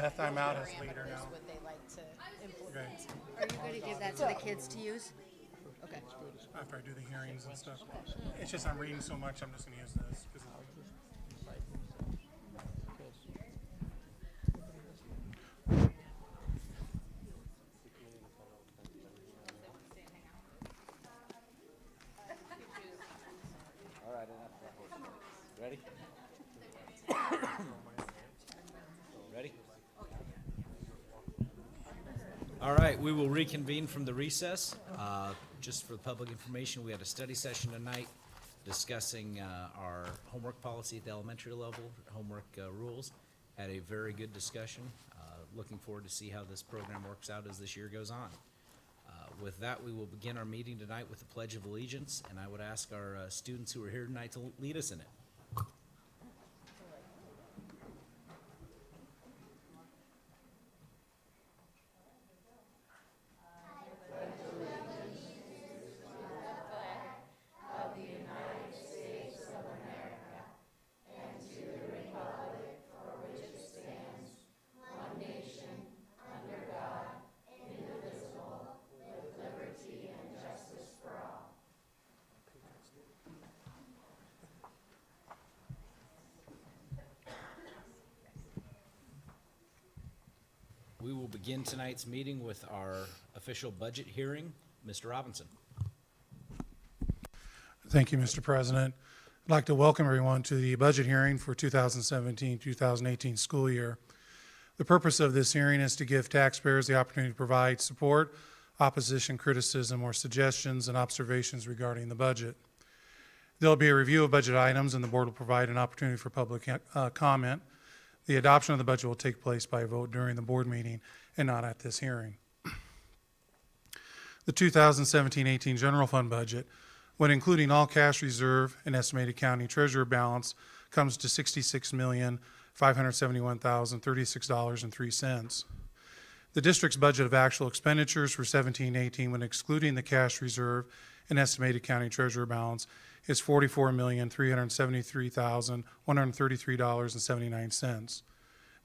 Beth, I'm out as leader now. Would they like to implement? Okay. Are you going to give that to the kids to use? Okay. After I do the hearings and stuff. It's just I'm reading so much, I'm just gonna use this. 'Cause All right, enough of that horse. Ready? Ready? All right, we will reconvene from the recess. Just for the public information, we had a study session tonight discussing our homework policy at the elementary level, homework rules. Had a very good discussion. Looking forward to see how this program works out as this year goes on. With that, we will begin our meeting tonight with the Pledge of Allegiance, and I would ask our students who are here tonight to lead us in it. We will begin tonight's meeting with our official budget hearing. Mr. Robinson. Thank you, Mr. President. I'd like to welcome everyone to the budget hearing for 2017-2018 school year. The purpose of this hearing is to give taxpayers the opportunity to provide support, opposition, criticism, or suggestions and observations regarding the budget. There will be a review of budget items, and the board will provide an opportunity for public comment. The adoption of the budget will take place by vote during the board meeting and not at this hearing. The 2017-18 general fund budget, when including all cash reserve and estimated county treasurer balance, comes to $66,571,036.03. The district's budget of actual expenditures for 17-18, when excluding the cash reserve and estimated county treasurer balance, is $44,373,133.79.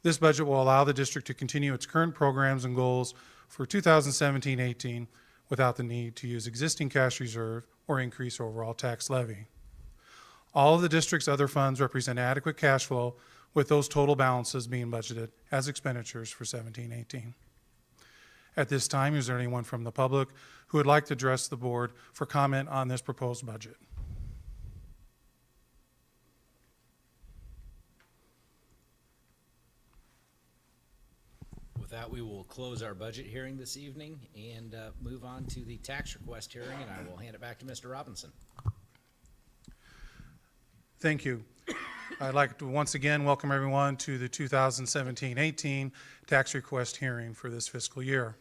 This budget will allow the district to continue its current programs and goals for 2017-18 without the need to use existing cash reserve or increase overall tax levy. All of the district's other funds represent adequate cash flow, with those total balances being budgeted as expenditures for 17-18. At this time, is there anyone from the public who would like to address the board for comment on this proposed budget? With that, we will close our budget hearing this evening and move on to the tax request hearing, and I will hand it back to Mr. Robinson. Thank you. I'd like to once again welcome everyone to the 2017-18 tax request hearing for this fiscal year.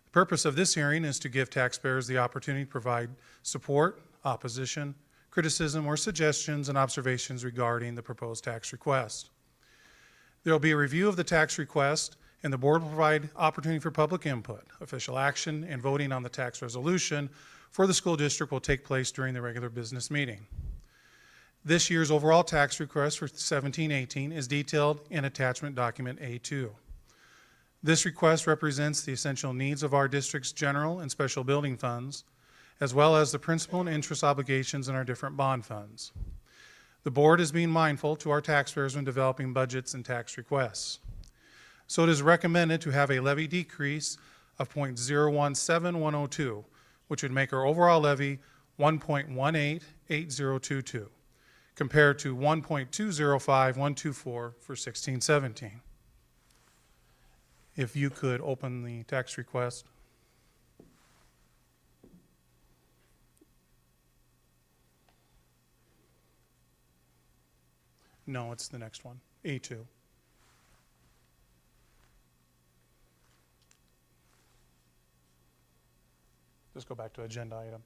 The purpose of this hearing is to give taxpayers the opportunity to provide support, opposition, criticism, or suggestions and observations regarding the proposed tax request. There will be a review of the tax request, and the board will provide opportunity for public input. Official action and voting on the tax resolution for the school district will take place during the regular business meeting. This year's overall tax request for 17-18 is detailed in attachment document A2. This request represents the essential needs of our district's general and special building funds, as well as the principal and interest obligations in our different bond funds. The board is being mindful to our taxpayers when developing budgets and tax requests. So it is recommended to have a levy decrease of .017102, which would make our overall levy 1.188022. compared to 1.205124 for 16-17. If you could open the tax request. No, it's the next one, A2. Just go back to agenda item.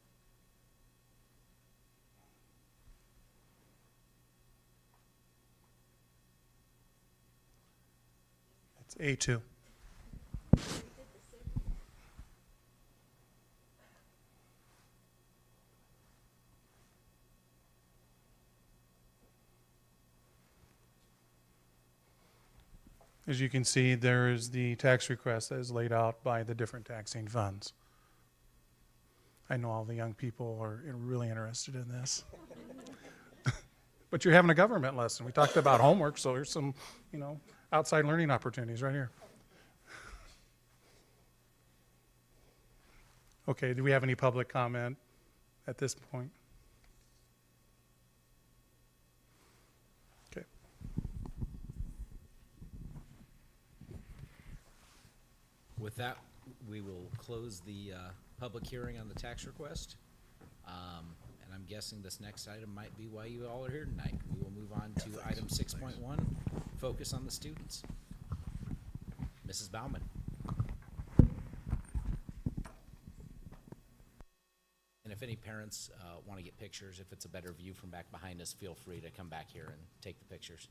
It's A2. As you can see, there is the tax request that is laid out by the different taxing funds. I know all the young people are really interested in this. But you're having a government lesson. We talked about homework, so here's some, outside learning opportunities right here. Okay, do we have any public comment at this point? Okay. With that, we will close the public hearing on the tax request. And I'm guessing this next item might be why you all are here tonight. We will move on to item 6.1, focus on the students. Mrs. Baumann. And if any parents want to get pictures, if it's a better view from back behind us, feel free to come back here and take the pictures.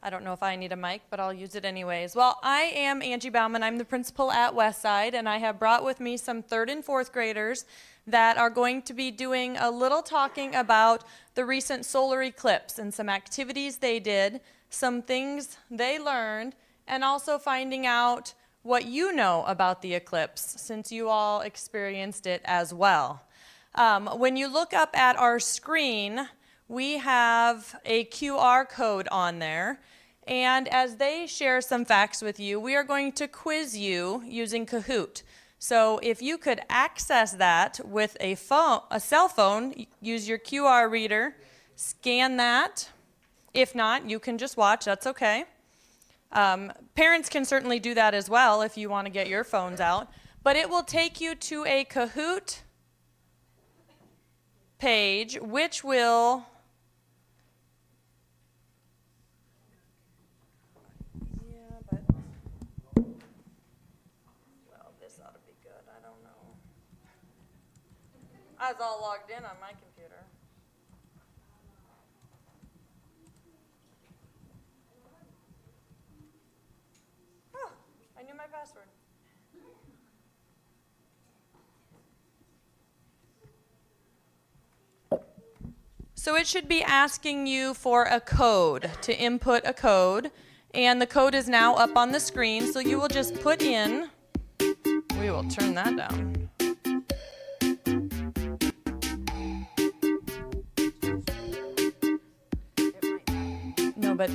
I don't know if I need a mic, but I'll use it anyways. Well, I am Angie Bauman. I'm the principal at Westside, and I have brought with me some 3rd and 4th graders that are going to be doing a little talking about the recent solar eclipse and some activities they did, some things they learned, and also finding out what you know about the eclipse, since you all experienced it as well. When you look up at our screen, we have a QR code on there, and as they share some facts with you, we are going to quiz you using Kahoot. So if you could access that with a cell phone, use your QR reader, scan that. If not, you can just watch, that's okay. Parents can certainly do that as well if you want to get your phones out, but it will take you to a Kahoot page, which will this ought to be good. I don't know. I was all logged in on my computer. Oh, I knew my password. So it should be asking you for a code, to input a code, and the code is now up on the screen, so you will just put in, we will turn that down. No, but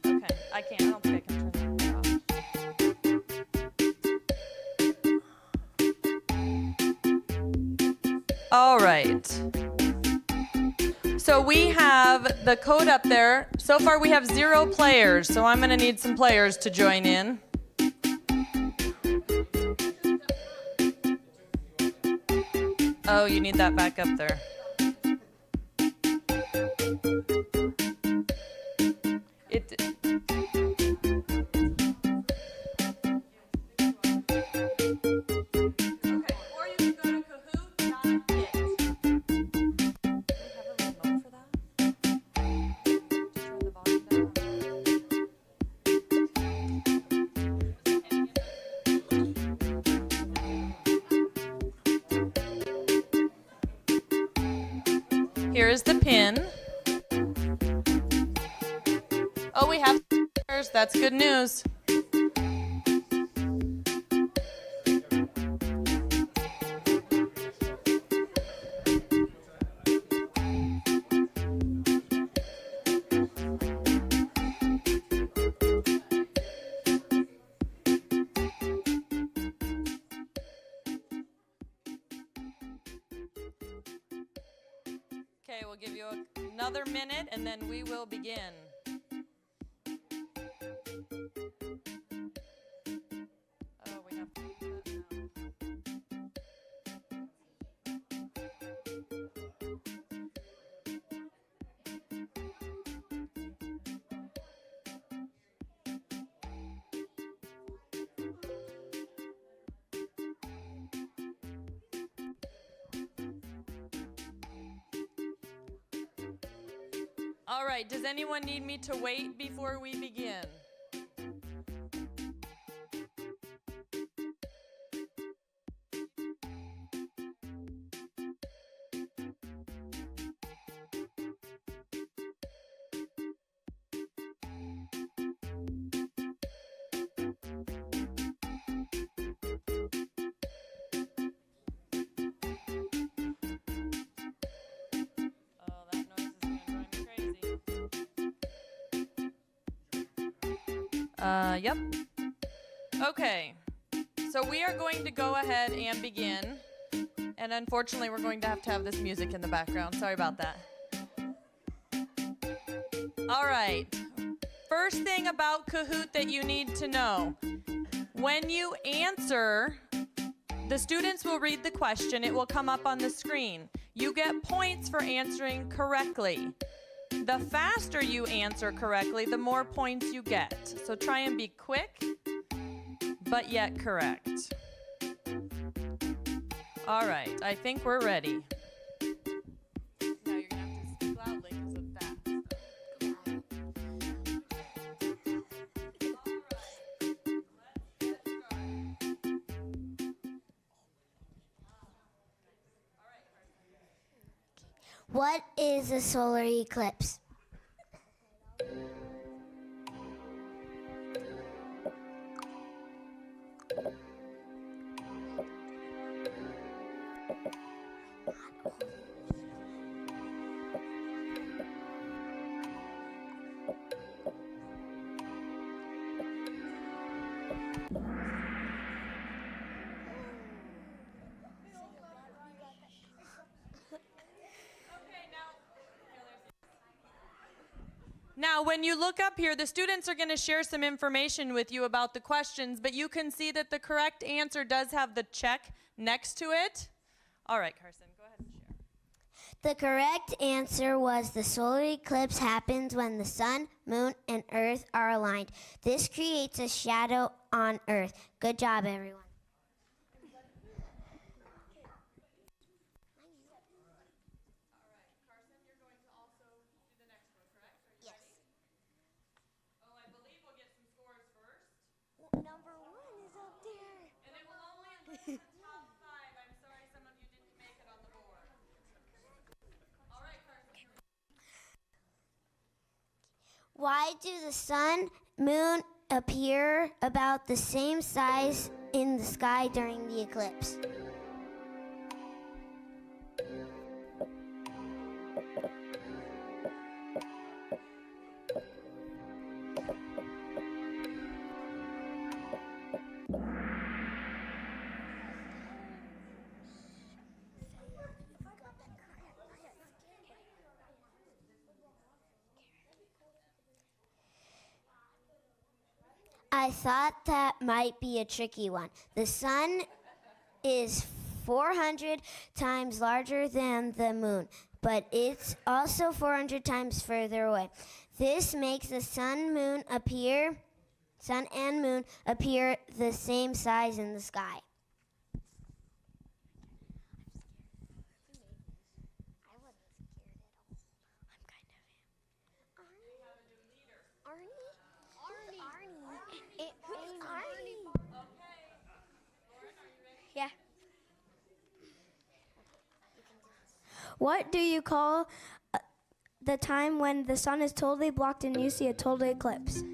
okay, I can't, I don't think I can turn that off. All right. So we have the code up there. So far we have 0 players, so I'm going to need some players to join in. Oh, you need that back up there. Okay, or you can go to kahoot.it. Do we have a remote for that? To turn the volume down? Here is the pin. Oh, we have players. That's good news. Okay, we'll give you another minute and then we will begin. Oh, we have to do that now. All right, does anyone need me to wait before we begin? Yep. Okay, so we are going to go ahead and begin, and unfortunately we're going to have this music in the background. Sorry about that. All right, first thing about Kahoot that you need to know. When you answer, the students will read the question. It will come up on the screen. You get points for answering correctly. The faster you answer correctly, the more points you get. So try and be quick, but yet correct. All right, I think we're ready. Now you're gonna have to speak loudly because of that. What is a solar eclipse? Now, when you look up here, the students are going to share some information with you about the questions, but you can see that the correct answer does have the check next to it. All right, Carson, go ahead and share. The correct answer was the solar eclipse happens when the sun, moon, and earth are aligned. This creates a shadow on earth. Good job, everyone. Number one is up there. And it will only list the top 5. I'm sorry some of you didn't make it on the board. All right, Carson. Why do the sun, moon appear about the same size in the sky during the eclipse? I thought that might be a tricky one. The sun is 400 times larger than the moon, but it's also 400 times further away. This makes the sun and moon appear the same size in the sky. I wasn't scared at all. I'm kind of Arnie? Who's Arnie? Okay. Lauren, are you ready? Yeah. What do you call the time when the sun is totally blocked and you see a total eclipse?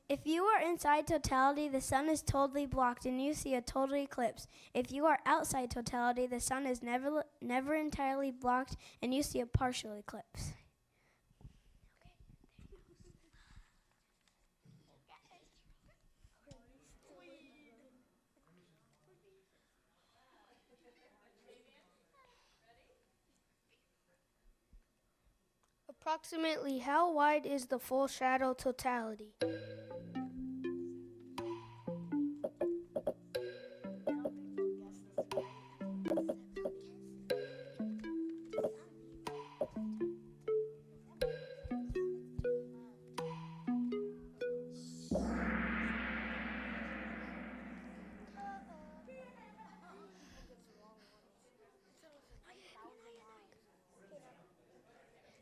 If you are inside totality, the sun is totally blocked and you see a total eclipse. If you are outside totality, the sun is never entirely blocked and you see a partial eclipse. Approximately how wide is the full shadow totality?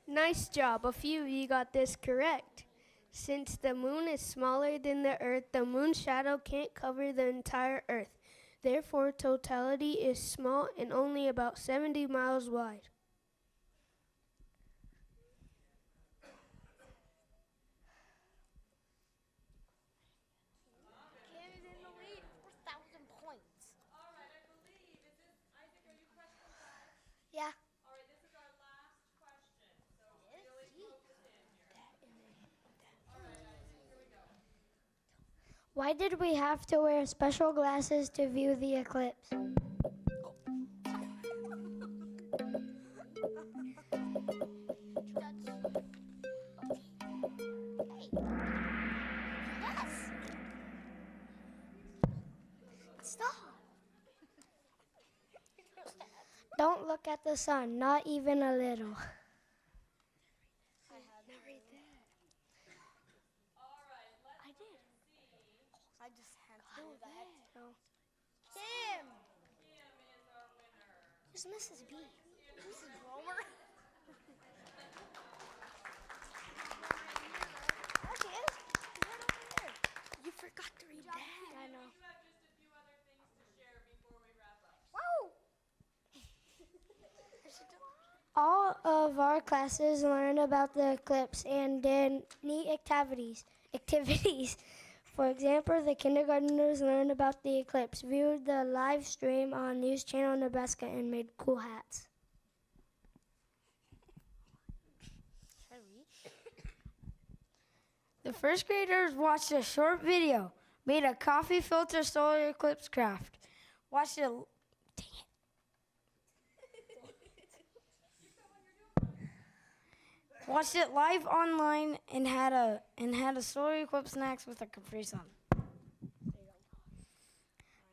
Nice job. A few of you got this correct. Since the moon is smaller than the earth, the moon's shadow can't cover the entire earth. Therefore, totality is small and only about 70 miles wide. Canada's in the lead. 4,000 points. All right, I believe, is this, Isaac, are you question 5? Yeah. All right, this is our last question, so really focus in here. All right, Isaac, here we go. Why did we have to wear special glasses to view the eclipse? Yes. Stop. Don't look at the sun, not even a little. I just had to. Kim! Who's Mrs. B? Mrs. Romer. You forgot to read that. I know. Woo! All of our classes learned about the eclipse and did neat activities. For example, the kindergartners learned about the eclipse, viewed the live stream on News Channel Nebraska, and made cool hats. The first graders watched a short video, made a coffee filter solar eclipse craft, watched it. Watched it live online and had a solar eclipse snacks with a Capri Sun.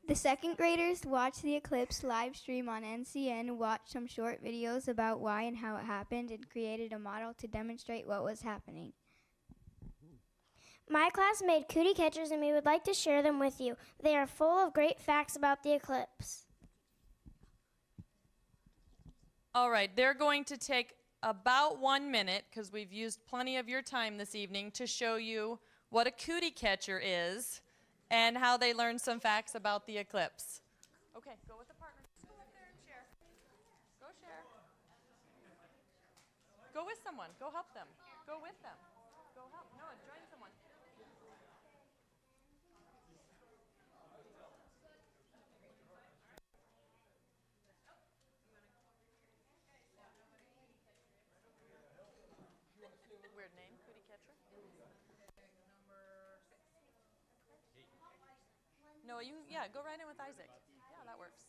The second graders watched the eclipse live stream on NCN, watched some short videos about why and how it happened, and created a model to demonstrate what was happening. My class made cootie catchers and we would like to share them with you. They are full of great facts about the eclipse. All right, they're going to take about 1 minute, because we've used plenty of your time this evening, to show you what a cootie catcher is and how they learned some facts about the eclipse. Okay, go with the partner. Go up there and share. Go share. Go with someone. Go help them. Go with them. Go help. No, join someone. Weird name, cootie catcher. No, yeah, go right in with Isaac. Yeah, that works.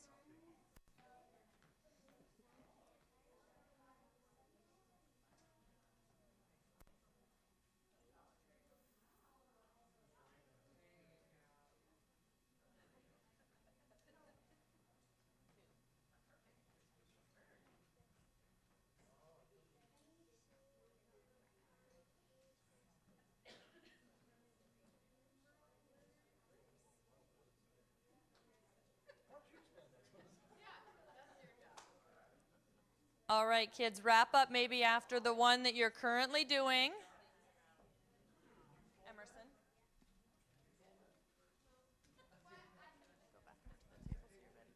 All right, kids, wrap up maybe after the one that you're currently doing. Emerson. Go back to the table so you're ready.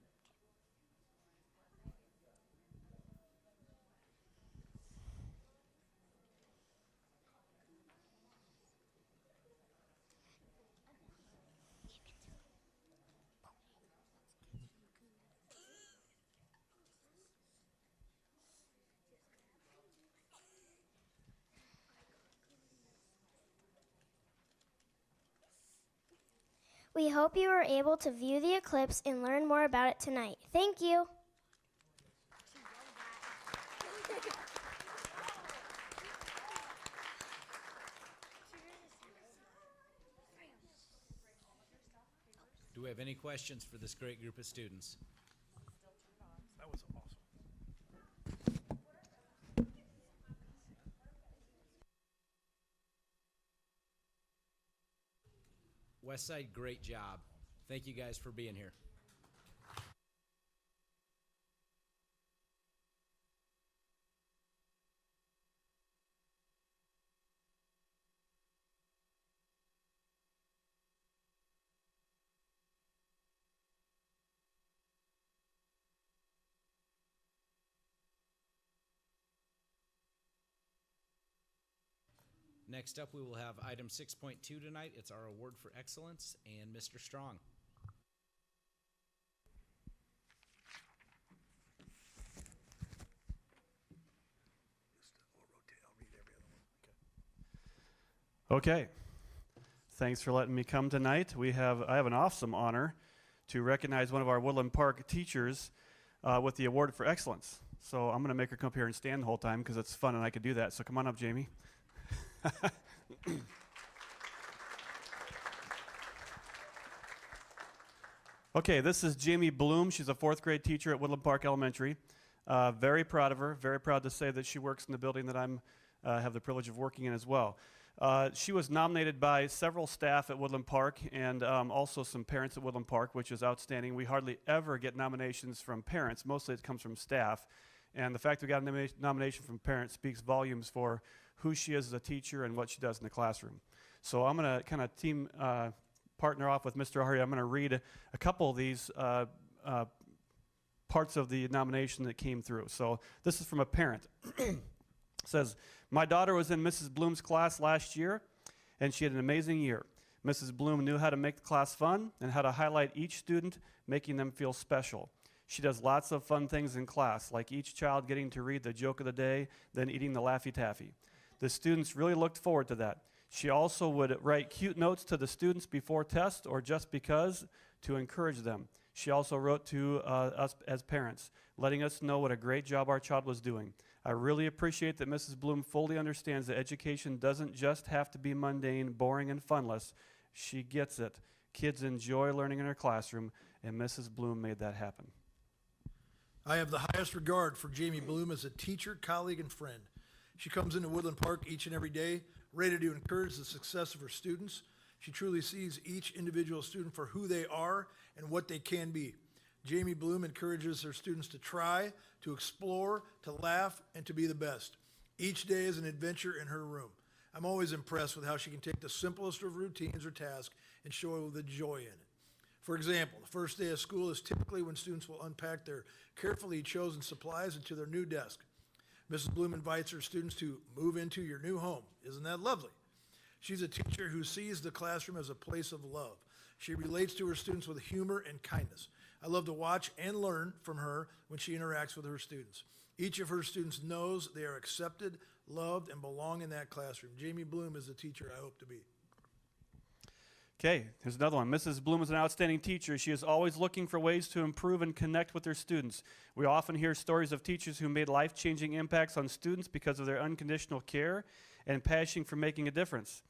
We hope you were able to view the eclipse and learn more about it tonight. Thank you. Do we have any questions for this great group of students? That was awesome. Westside, great job. Thank you guys for being here. Next up, we will have item 6.2 tonight. It's our award for excellence, and Mr. Strong. Okay. Thanks for letting me come tonight. I have an awesome honor to recognize one of our Woodland Park teachers with the award for excellence. So I'm going to make her come up here and stand the whole time because it's fun and I could do that. So come on up, Jamie. Okay, this is Jamie Bloom. She's a 4th grade teacher at Woodland Park Elementary. Very proud of her, very proud to say that she works in the building that I'm have the privilege of working in as well. She was nominated by several staff at Woodland Park and also some parents at Woodland Park, which is outstanding. We hardly ever get nominations from parents. Mostly it comes from staff. And the fact we got a nomination from parents speaks volumes for who she is as a teacher and what she does in the classroom. So I'm going to kind of team partner off with Mr. Ahari. I'm going to read a couple of these parts of the nomination that came through. So this is from a parent. It says, my daughter was in Mrs. Bloom's class last year, and she had an amazing year. Mrs. Bloom knew how to make the class fun and how to highlight each student, making them feel special. She does lots of fun things in class, like each child getting to read the joke of the day, then eating the Laffy Taffy. The students really looked forward to that. She also would write cute notes to the students before tests or just because to encourage them. She also wrote to us as parents, letting us know what a great job our child was doing. I really appreciate that Mrs. Bloom fully understands that education doesn't just have to be mundane, boring, and funless. She gets it. Kids enjoy learning in her classroom, and Mrs. Bloom made that happen. I have the highest regard for Jamie Bloom as a teacher, colleague, and friend. She comes into Woodland Park each and every day, ready to encourage the success of her students. She truly sees each individual student for who they are and what they can be. Jamie Bloom encourages her students to try, to explore, to laugh, and to be the best. Each day is an adventure in her room. I'm always impressed with how she can take the simplest of routines or tasks and show the joy in it. For example, the first day of school is typically when students will unpack their carefully chosen supplies into their new desk. Mrs. Bloom invites her students to move into your new home. Isn't that lovely? She's a teacher who sees the classroom as a place of love. She relates to her students with humor and kindness. I love to watch and learn from her when she interacts with her students. Each of her students knows they are accepted, loved, and belong in that classroom. Jamie Bloom is the teacher I hope to be. Okay, here's another one. Mrs. Bloom is an outstanding teacher. She is always looking for ways to improve and connect with her students. We often hear stories of teachers who made life-changing impacts on students because of their unconditional care and passion for making a difference.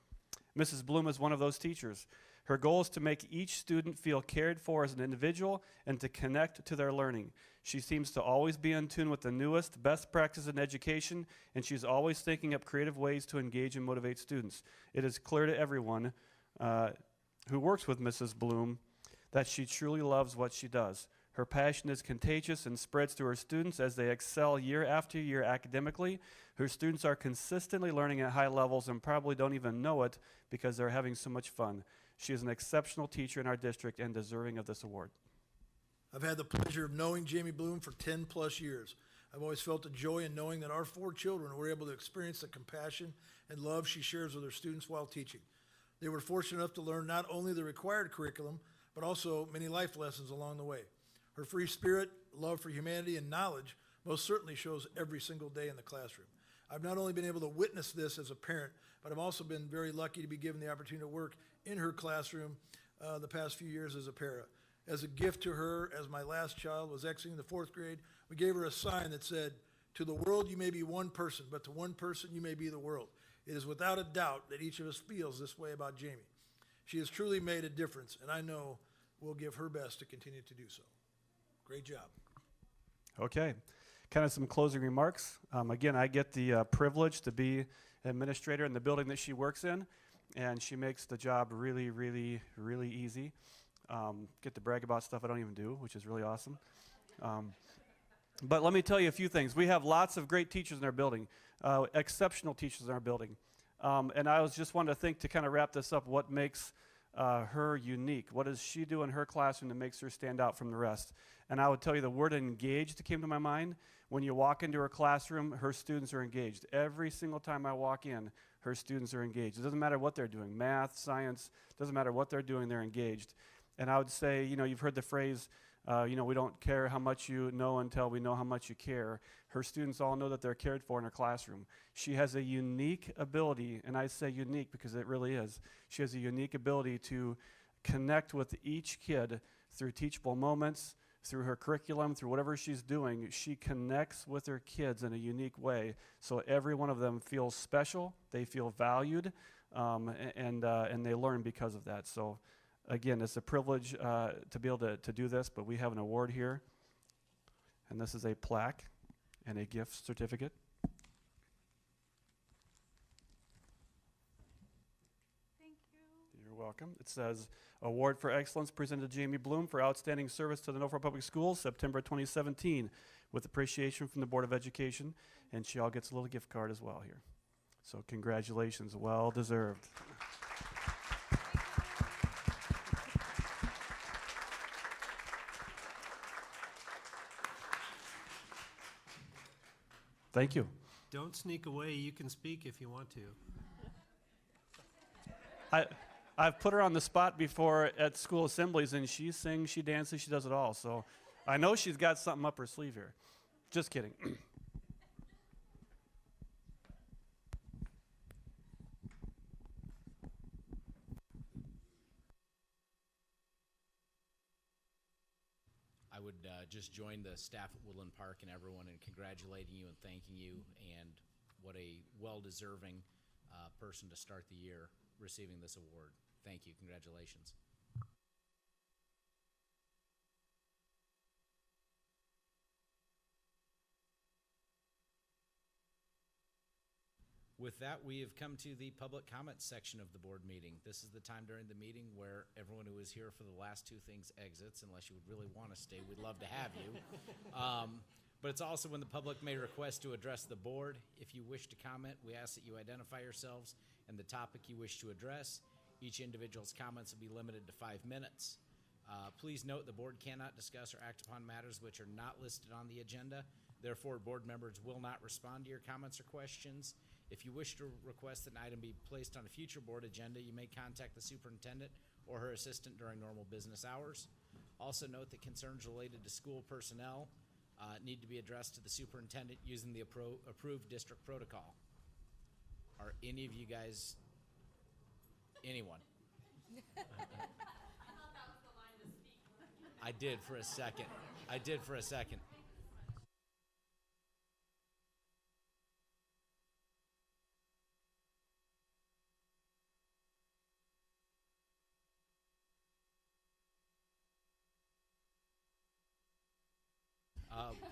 Mrs. Bloom is one of those teachers. Her goal is to make each student feel cared for as an individual and to connect to their learning. She seems to always be in tune with the newest, best practices in education, and she's always thinking up creative ways to engage and motivate students. It is clear to everyone who works with Mrs. Bloom that she truly loves what she does. Her passion is contagious and spreads to her students as they excel year after year academically. Her students are consistently learning at high levels and probably don't even know it because they're having so much fun. She is an exceptional teacher in our district and deserving of this award. I've had the pleasure of knowing Jamie Bloom for 10 plus years. I've always felt a joy in knowing that our 4 children were able to experience the compassion and love she shares with her students while teaching. They were fortunate enough to learn not only the required curriculum, but also many life lessons along the way. Her free spirit, love for humanity, and knowledge most certainly shows every single day in the classroom. I've not only been able to witness this as a parent, but I've also been very lucky to be given the opportunity to work in her classroom the past few years as a para. As a gift to her, as my last child was exiting the 4th grade, we gave her a sign that said, "To the world you may be one person, but to one person you may be the world." It is without a doubt that each of us feels this way about Jamie. She has truly made a difference, and I know we'll give her best to continue to do so. Great job. Okay, kind of some closing remarks. Again, I get the privilege to be administrator in the building that she works in, and she makes the job really, really, really easy. Get to brag about stuff I don't even do, which is really awesome. But let me tell you a few things. We have lots of great teachers in our building, exceptional teachers in our building. And I was just wanting to think to kind of wrap this up, what makes her unique? What does she do in her classroom that makes her stand out from the rest? And I would tell you the word engaged came to my mind. When you walk into her classroom, her students are engaged. Every single time I walk in, her students are engaged. It doesn't matter what they're doing, math, science, doesn't matter what they're doing, they're engaged. And I would say, you've heard the phrase, we don't care how much you know until we know how much you care. Her students all know that they're cared for in her classroom. She has a unique ability, and I say unique because it really is. She has a unique ability to connect with each kid through teachable moments, through her curriculum, through whatever she's doing. She connects with her kids in a unique way, so every one of them feels special, they feel valued, and they learn because of that. So again, it's a privilege to be able to do this, but we have an award here, and this is a plaque. and a gift certificate. Thank you. You're welcome. It says, Award for Excellence presented to Jamie Bloom for outstanding service to the Norfolk Public Schools, September 2017, with appreciation from the Board of Education, and she all gets a little gift card as well here. So congratulations, well deserved. Thank you. Don't sneak away. You can speak if you want to. I've put her on the spot before at school assemblies, and she sings, she dances, she does it all. So I know she's got something up her sleeve here. Just kidding. I would just join the staff at Woodland Park and everyone in congratulating you and thanking you, and what a well-deserving person to start the year receiving this award. Thank you. Congratulations. With that, we have come to the public comment section of the board meeting. This is the time during the meeting where everyone who is here for the last two things exits, unless you would really want to stay. We'd love to have you. But it's also when the public may request to address the board. If you wish to comment, we ask that you identify yourselves and the topic you wish to address. Each individual's comments will be limited to 5 minutes. Please note the board cannot discuss or act upon matters which are not listed on the agenda. Therefore, board members will not respond to your comments or questions. If you wish to request that an item be placed on a future board agenda, you may contact the superintendent or her assistant during normal business hours. Also note that concerns related to school personnel need to be addressed to the superintendent using the approved district protocol. Are any of you guys, anyone? I thought that was the line to speak. I did for a second. I did for a second.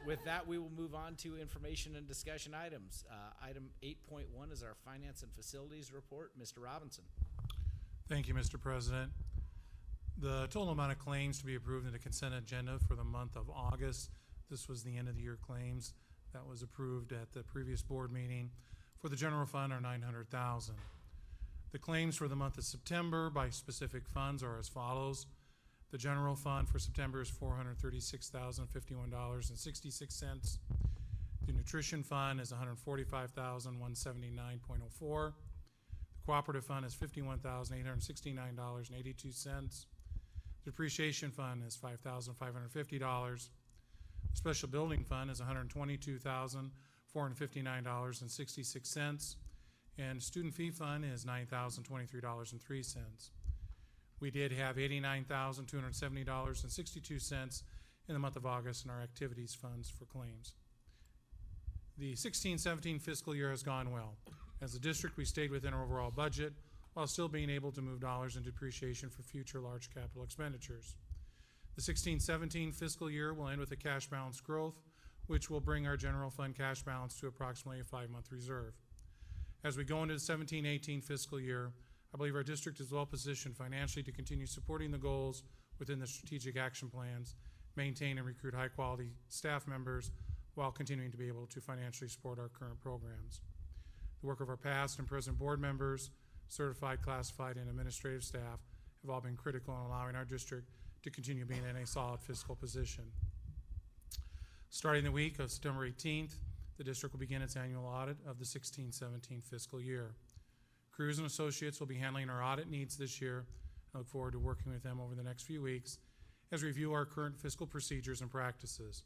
With that, we will move on to information and discussion items. Item 8.1 is our finance and facilities report. Mr. Robinson. Thank you, Mr. President. The total amount of claims to be approved in the consent agenda for the month of August, this was the end of the year claims that was approved at the previous board meeting, for the general fund are $900,000. The claims for the month of September by specific funds are as follows. The general fund for September is $436,051.66. The nutrition fund is $145,179.04. The cooperative fund is $51,869.82. The depreciation fund is $5,550. The special building fund is $122,459.66. And student fee fund is $9,023.03. We did have $89,270.62 in the month of August in our activities funds for claims. The 16-17 fiscal year has gone well. As a district, we stayed within our overall budget while still being able to move dollars in depreciation for future large capital expenditures. The 16-17 fiscal year will end with a cash balance growth, which will bring our general fund cash balance to approximately a 5-month reserve. As we go into the 17-18 fiscal year, I believe our district is well positioned financially to continue supporting the goals within the strategic action plans, maintain and recruit high quality staff members while continuing to be able to financially support our current programs. The work of our past and present board members, certified, classified, and administrative staff have all been critical in allowing our district to continue being in a solid fiscal position. Starting the week of September 18th, the district will begin its annual audit of the 16-17 fiscal year. Cruz and Associates will be handling our audit needs this year. I look forward to working with them over the next few weeks as we review our current fiscal procedures and practices.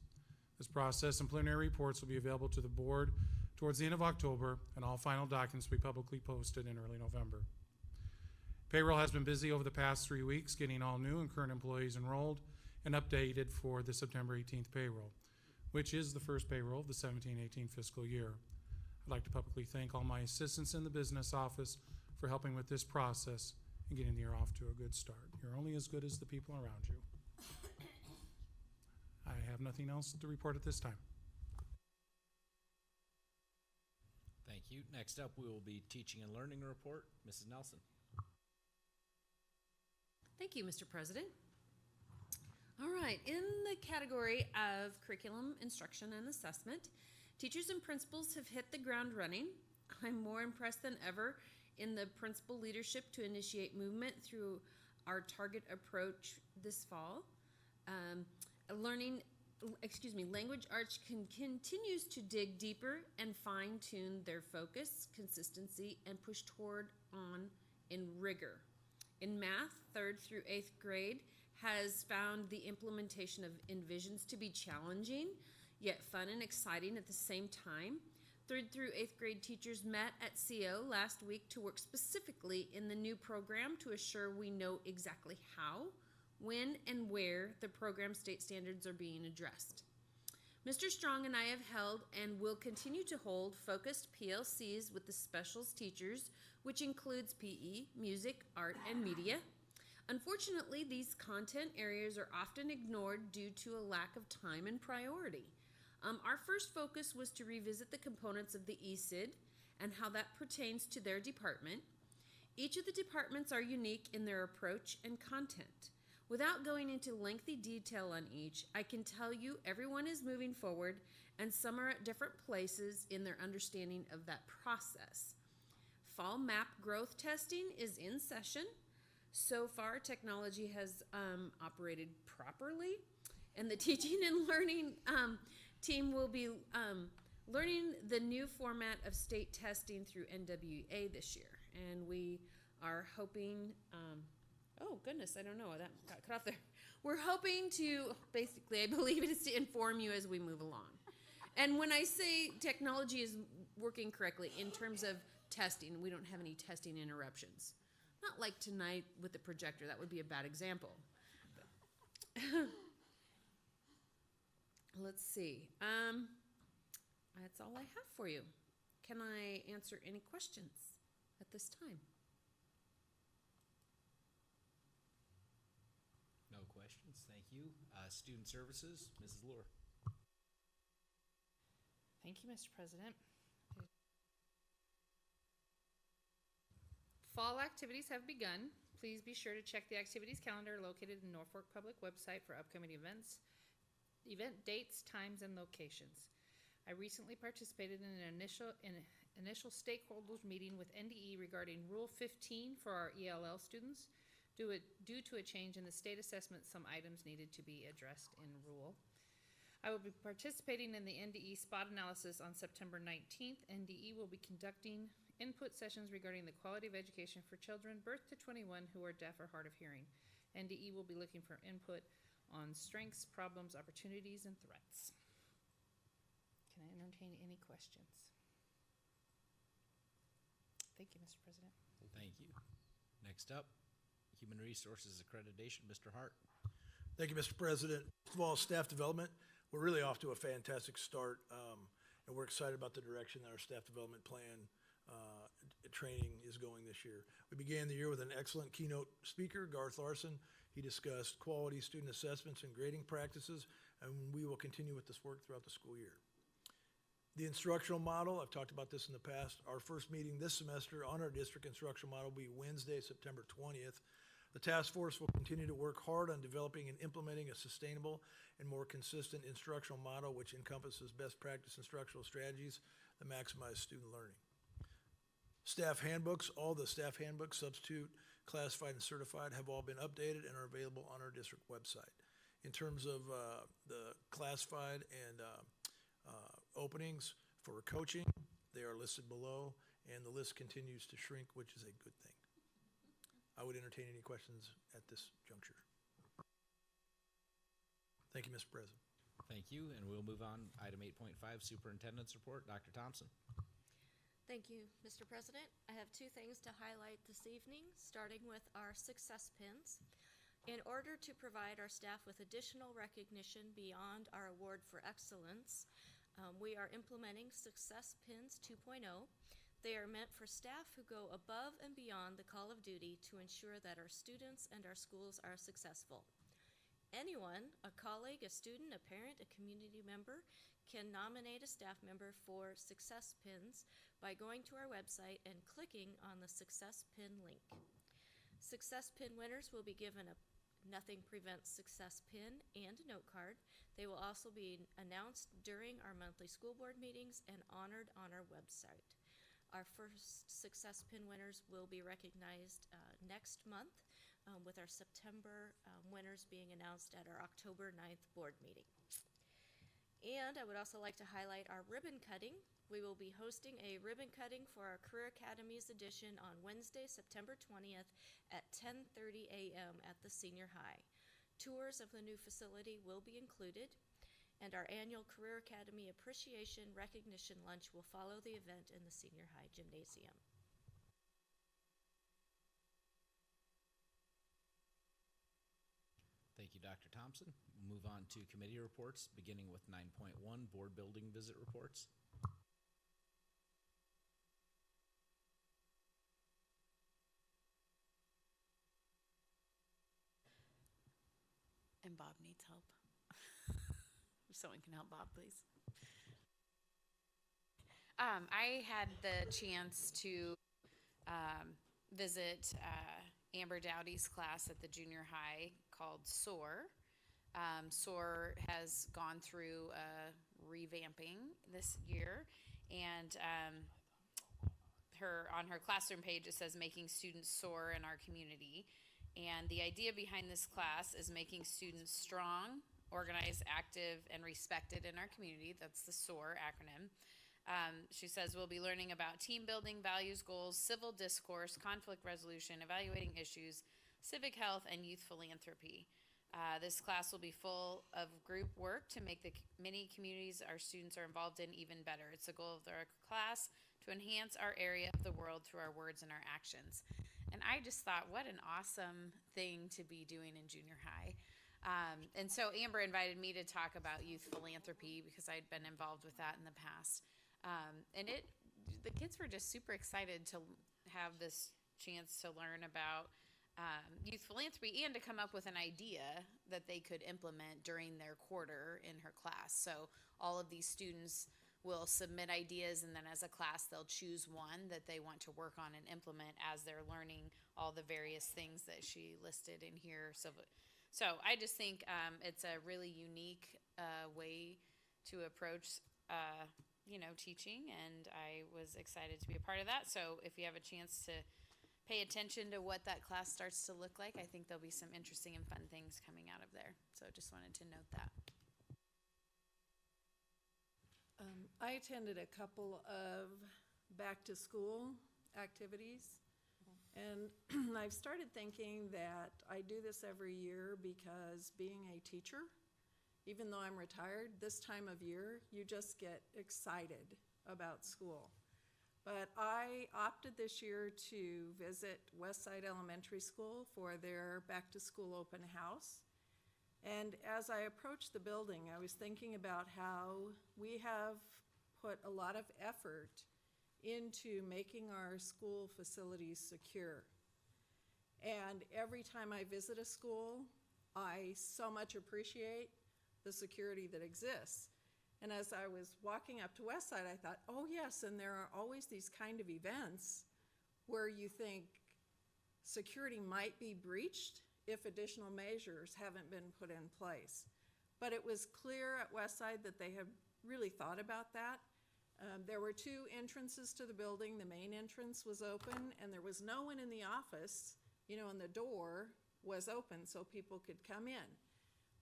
This process and preliminary reports will be available to the board towards the end of October, and all final documents will be publicly posted in early November. Payroll has been busy over the past 3 weeks getting all new and current employees enrolled and updated for the September 18th payroll, which is the first payroll of the 17-18 fiscal year. I'd like to publicly thank all my assistants in the business office for helping with this process and getting the year off to a good start. You're only as good as the people around you. I have nothing else to report at this time. Next up, we will be teaching and learning report. Mrs. Nelson. Thank you, Mr. President. All right, in the category of curriculum, instruction, and assessment, teachers and principals have hit the ground running. I'm more impressed than ever in the principal leadership to initiate movement through our target approach this fall. Language arts continues to dig deeper and fine-tune their focus, consistency, and push toward on in rigor. In math, 3rd through 8th grade has found the implementation of Envisions to be challenging, yet fun and exciting at the same time. 3rd through 8th grade teachers met at CO last week to work specifically in the new program to assure we know exactly how, when, and where the program state standards are being addressed. Mr. Strong and I have held and will continue to hold focused PLCs with the specials teachers, which includes PE, music, art, and media. Unfortunately, these content areas are often ignored due to a lack of time and priority. Our first focus was to revisit the components of the ESID and how that pertains to their department. Each of the departments are unique in their approach and content. Without going into lengthy detail on each, I can tell you everyone is moving forward and some are at different places in their understanding of that process. Fall map growth testing is in session. So far, technology has operated properly, and the teaching and learning team will be learning the new format of state testing through NWA this year. And we are hoping, oh goodness, I don't know, that got cut off there. We're hoping to, basically, I believe it is to inform you as we move along. And when I say technology is working correctly in terms of testing, we don't have any testing interruptions. Not like tonight with the projector, that would be a bad example. Let's see. That's all I have for you. Can I answer any questions at this time? No questions, thank you. Student Services, Mrs. Lure. Thank you, Mr. President. Fall activities have begun. Please be sure to check the activities calendar located in Norfolk Public website for upcoming events, event dates, times, and locations. I recently participated in an initial stakeholders meeting with NDE regarding Rule 15 for our ELL students. Due to a change in the state assessment, some items needed to be addressed in rule. I will be participating in the NDE spot analysis on September 19th. NDE will be conducting input sessions regarding the quality of education for children birth to 21 who are deaf or hard of hearing. NDE will be looking for input on strengths, problems, opportunities, and threats. Can I entertain any questions? Thank you, Mr. President. Thank you. Next up, Human Resources Accreditation, Mr. Hart. Thank you, Mr. President. First of all, staff development, we're really off to a fantastic start, and we're excited about the direction that our staff development plan training is going this year. We began the year with an excellent keynote speaker, Garth Larson. He discussed quality student assessments and grading practices, and we will continue with this work throughout the school year. The instructional model, I've talked about this in the past. Our first meeting this semester on our district instructional model will be Wednesday, September 20th. The task force will continue to work hard on developing and implementing a sustainable and more consistent instructional model which encompasses best practice instructional strategies that maximize student learning. Staff handbooks, all the staff handbooks, substitute, classified, and certified, have all been updated and are available on our district website. In terms of the classified and openings for coaching, they are listed below, and the list continues to shrink, which is a good thing. I would entertain any questions at this juncture. Thank you, Mr. President. Thank you, and we'll move on. Item 8.5, Superintendent's Report. Dr. Thompson. Thank you, Mr. President. I have two things to highlight this evening, starting with our success pins. In order to provide our staff with additional recognition beyond our award for excellence, we are implementing Success Pins 2.0. They are meant for staff who go above and beyond the call of duty to ensure that our students and our schools are successful. Anyone, a colleague, a student, a parent, a community member, can nominate a staff member for Success Pins by going to our website and clicking on the Success Pin link. Success Pin winners will be given a Nothing Prevents Success pin and a note card. They will also be announced during our monthly school board meetings and honored on our website. Our first Success Pin winners will be recognized next month, with our September winners being announced at our October 9th board meeting. And I would also like to highlight our ribbon cutting. We will be hosting a ribbon cutting for our Career Academies edition on Wednesday, September 20th at 10:30 a.m. at the senior high. Tours of the new facility will be included, and our annual Career Academy Appreciation Recognition Lunch will follow the event in the senior high gymnasium. Thank you, Dr. Thompson. We'll move on to committee reports, beginning with 9.1, board building visit reports. And Bob needs help. If someone can help Bob, please. I had the chance to visit Amber Dowdy's class at the junior high called SOAR. SOAR has gone through a revamping this year, and on her classroom page it says making students soar in our community. And the idea behind this class is making students strong, organized, active, and respected in our community. That's the SOAR acronym. She says we'll be learning about team building, values, goals, civil discourse, conflict resolution, evaluating issues, civic health, and youth philanthropy. This class will be full of group work to make the many communities our students are involved in even better. It's the goal of our class to enhance our area of the world through our words and our actions. And I just thought, what an awesome thing to be doing in junior high. And so Amber invited me to talk about youth philanthropy because I'd been involved with that in the past. And the kids were just super excited to have this chance to learn about youth philanthropy and to come up with an idea that they could implement during their quarter in her class. So all of these students will submit ideas, and then as a class they'll choose one that they want to work on and implement as they're learning all the various things that she listed in here. So I just think it's a really unique way to approach teaching, and I was excited to be a part of that. So if you have a chance to pay attention to what that class starts to look like, I think there'll be some interesting and fun things coming out of there. So just wanted to note that. I attended a couple of back-to-school activities, and I've started thinking that I do this every year because being a teacher, even though I'm retired, this time of year, you just get excited about school. But I opted this year to visit Westside Elementary School for their back-to-school open house. And as I approached the building, I was thinking about how we have put a lot of effort into making our school facilities secure. And every time I visit a school, I so much appreciate the security that exists. And as I was walking up to Westside, I thought, oh yes, and there are always these kind of events where you think security might be breached if additional measures haven't been put in place. But it was clear at Westside that they have really thought about that. There were two entrances to the building. The main entrance was open, and there was no one in the office, and the door was open so people could come in.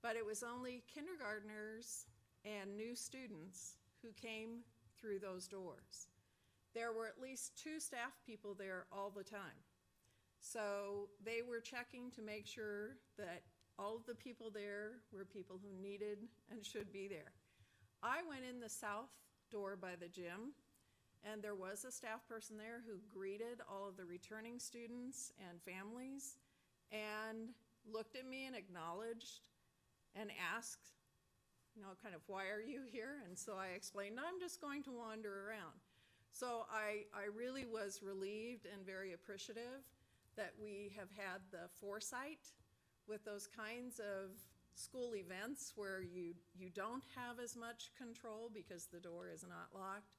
But it was only kindergartners and new students who came through those doors. There were at least 2 staff people there all the time. So they were checking to make sure that all of the people there were people who needed and should be there. I went in the south door by the gym, and there was a staff person there who greeted all of the returning students and families and looked at me and acknowledged and asked, kind of, why are you here? And so I explained, no, I'm just going to wander around. So I really was relieved and very appreciative that we have had the foresight with those kinds of school events where you don't have as much control because the door is not locked,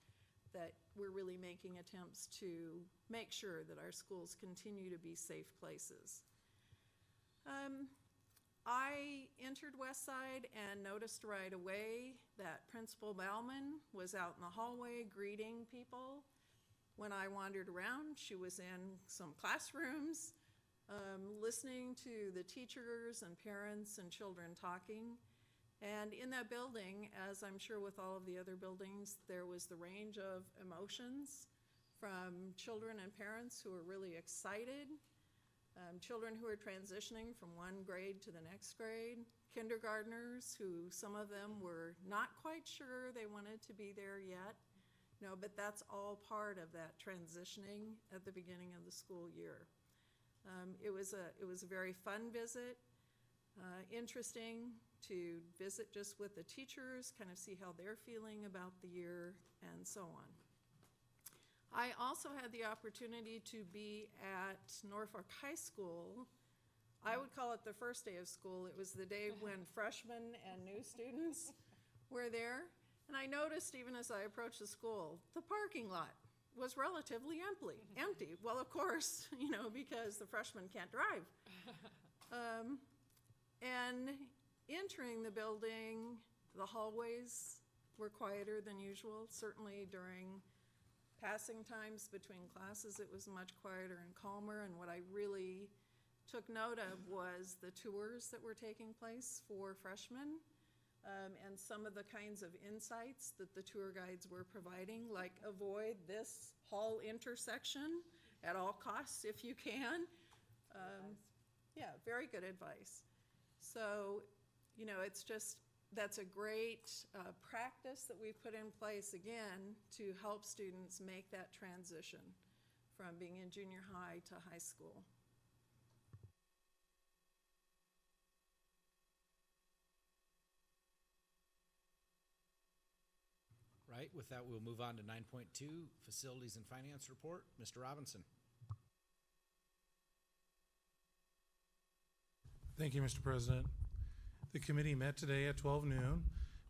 that we're really making attempts to make sure that our schools continue to be safe places. I entered Westside and noticed right away that Principal Bauman was out in the hallway greeting people. When I wandered around, she was in some classrooms, listening to the teachers and parents and children talking. And in that building, as I'm sure with all of the other buildings, there was the range of emotions from children and parents who were really excited, children who are transitioning from one grade to the next grade, kindergartners who some of them were not quite sure they wanted to be there yet. No, but that's all part of that transitioning at the beginning of the school year. It was a very fun visit, interesting to visit just with the teachers, kind of see how they're feeling about the year, and so on. I also had the opportunity to be at Norfolk High School. I would call it the first day of school. It was the day when freshmen and new students were there. And I noticed even as I approached the school, the parking lot was relatively empty. Well, of course, because the freshmen can't drive. And entering the building, the hallways were quieter than usual. Certainly during passing times between classes, it was much quieter and calmer. And what I really took note of was the tours that were taking place for freshmen. And some of the kinds of insights that the tour guides were providing, like avoid this hall intersection at all costs if you can. Yeah, very good advice. So, it's just, that's a great practice that we've put in place, again, to help students make that transition from being in junior high to high school. Right, with that, we'll move on to 9.2, Facilities and Finance Report. Mr. Robinson. Thank you, Mr. President. The committee met today at 12 noon.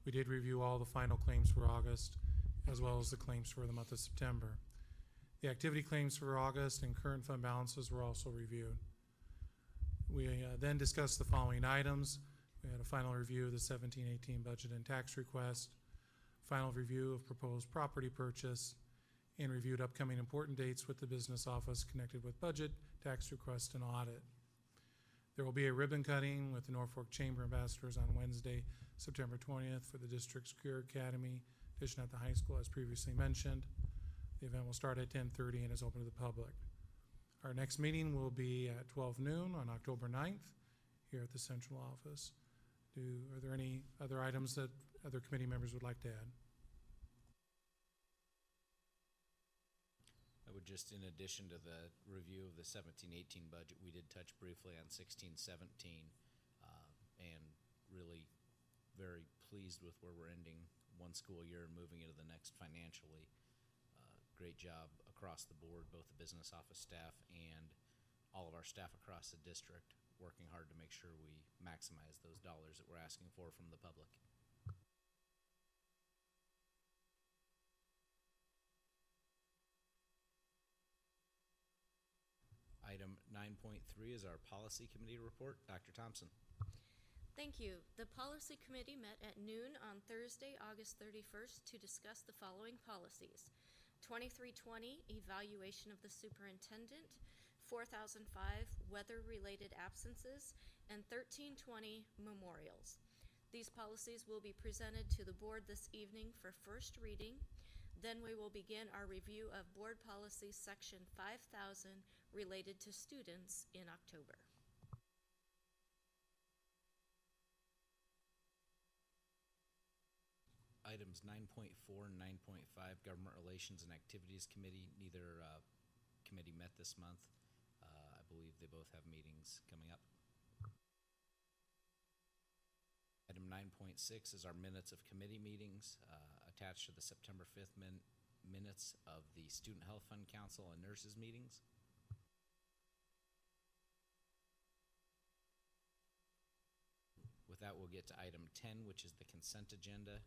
We did review all the final claims for August, as well as the claims for the month of September. The activity claims for August and current fund balances were also reviewed. We then discussed the following items. We had a final review of the 17-18 budget and tax request, final review of proposed property purchase, and reviewed upcoming important dates with the business office connected with budget, tax request, and audit. There will be a ribbon cutting with the Norfolk Chamber Ambassadors on Wednesday, September 20th for the District's Career Academy edition at the high school, as previously mentioned. The event will start at 10:30 and is open to the public. Our next meeting will be at 12 noon on October 9th here at the central office. Are there any other items that other committee members would like to add? I would just, in addition to the review of the 17-18 budget, we did touch briefly on 16-17, and really very pleased with where we're ending one school year and moving into the next financially. Great job across the board, both the business office staff and all of our staff across the district, working hard to make sure we maximize those dollars that we're asking for from the public. Item 9.3 is our Policy Committee report. Dr. Thompson. Thank you. The Policy Committee met at noon on Thursday, August 31st to discuss the following policies. 2320, Evaluation of the Superintendent, 4005, Weather-Related Absences, and 1320, Memorials. These policies will be presented to the board this evening for first reading. Then we will begin our review of Board Policy Section 5000 related to students in October. Items 9.4 and 9.5, Government Relations and Activities Committee. Neither committee met this month. I believe they both have meetings coming up. Item 9.6 is our minutes of committee meetings, attached to the September 5th minutes of the Student Health Fund Council and nurses meetings. With With that, we'll get to item 10, which is the consent agenda.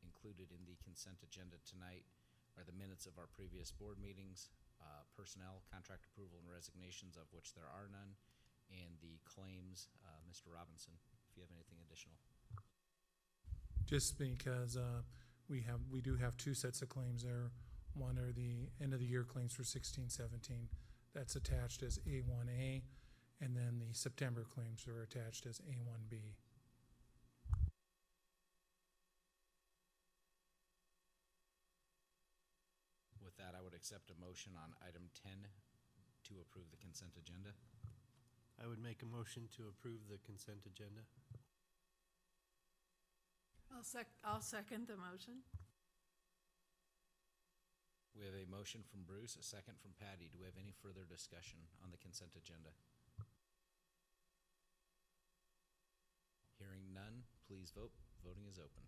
Included in the consent agenda tonight are the minutes of our previous board meetings, personnel, contract approval, and resignations, of which there are none, and the claims. Mr. Robinson, if you have anything additional. Just because we do have two sets of claims there. One are the end of the year claims for 16-17. That's attached as A1A, and then the September claims are attached as A1B. With that, I would accept a motion on item 10 to approve the consent agenda. I would make a motion to approve the consent agenda. I'll second the motion. We have a motion from Bruce, a second from Patty. Do we have any further discussion on the consent agenda? Hearing none, please vote. Voting is open.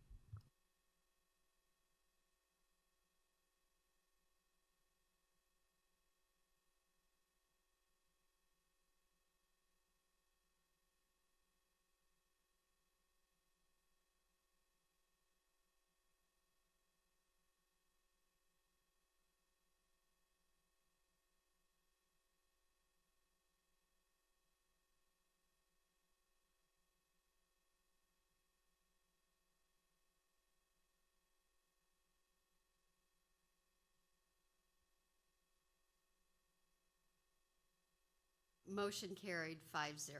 Motion carried 5-0.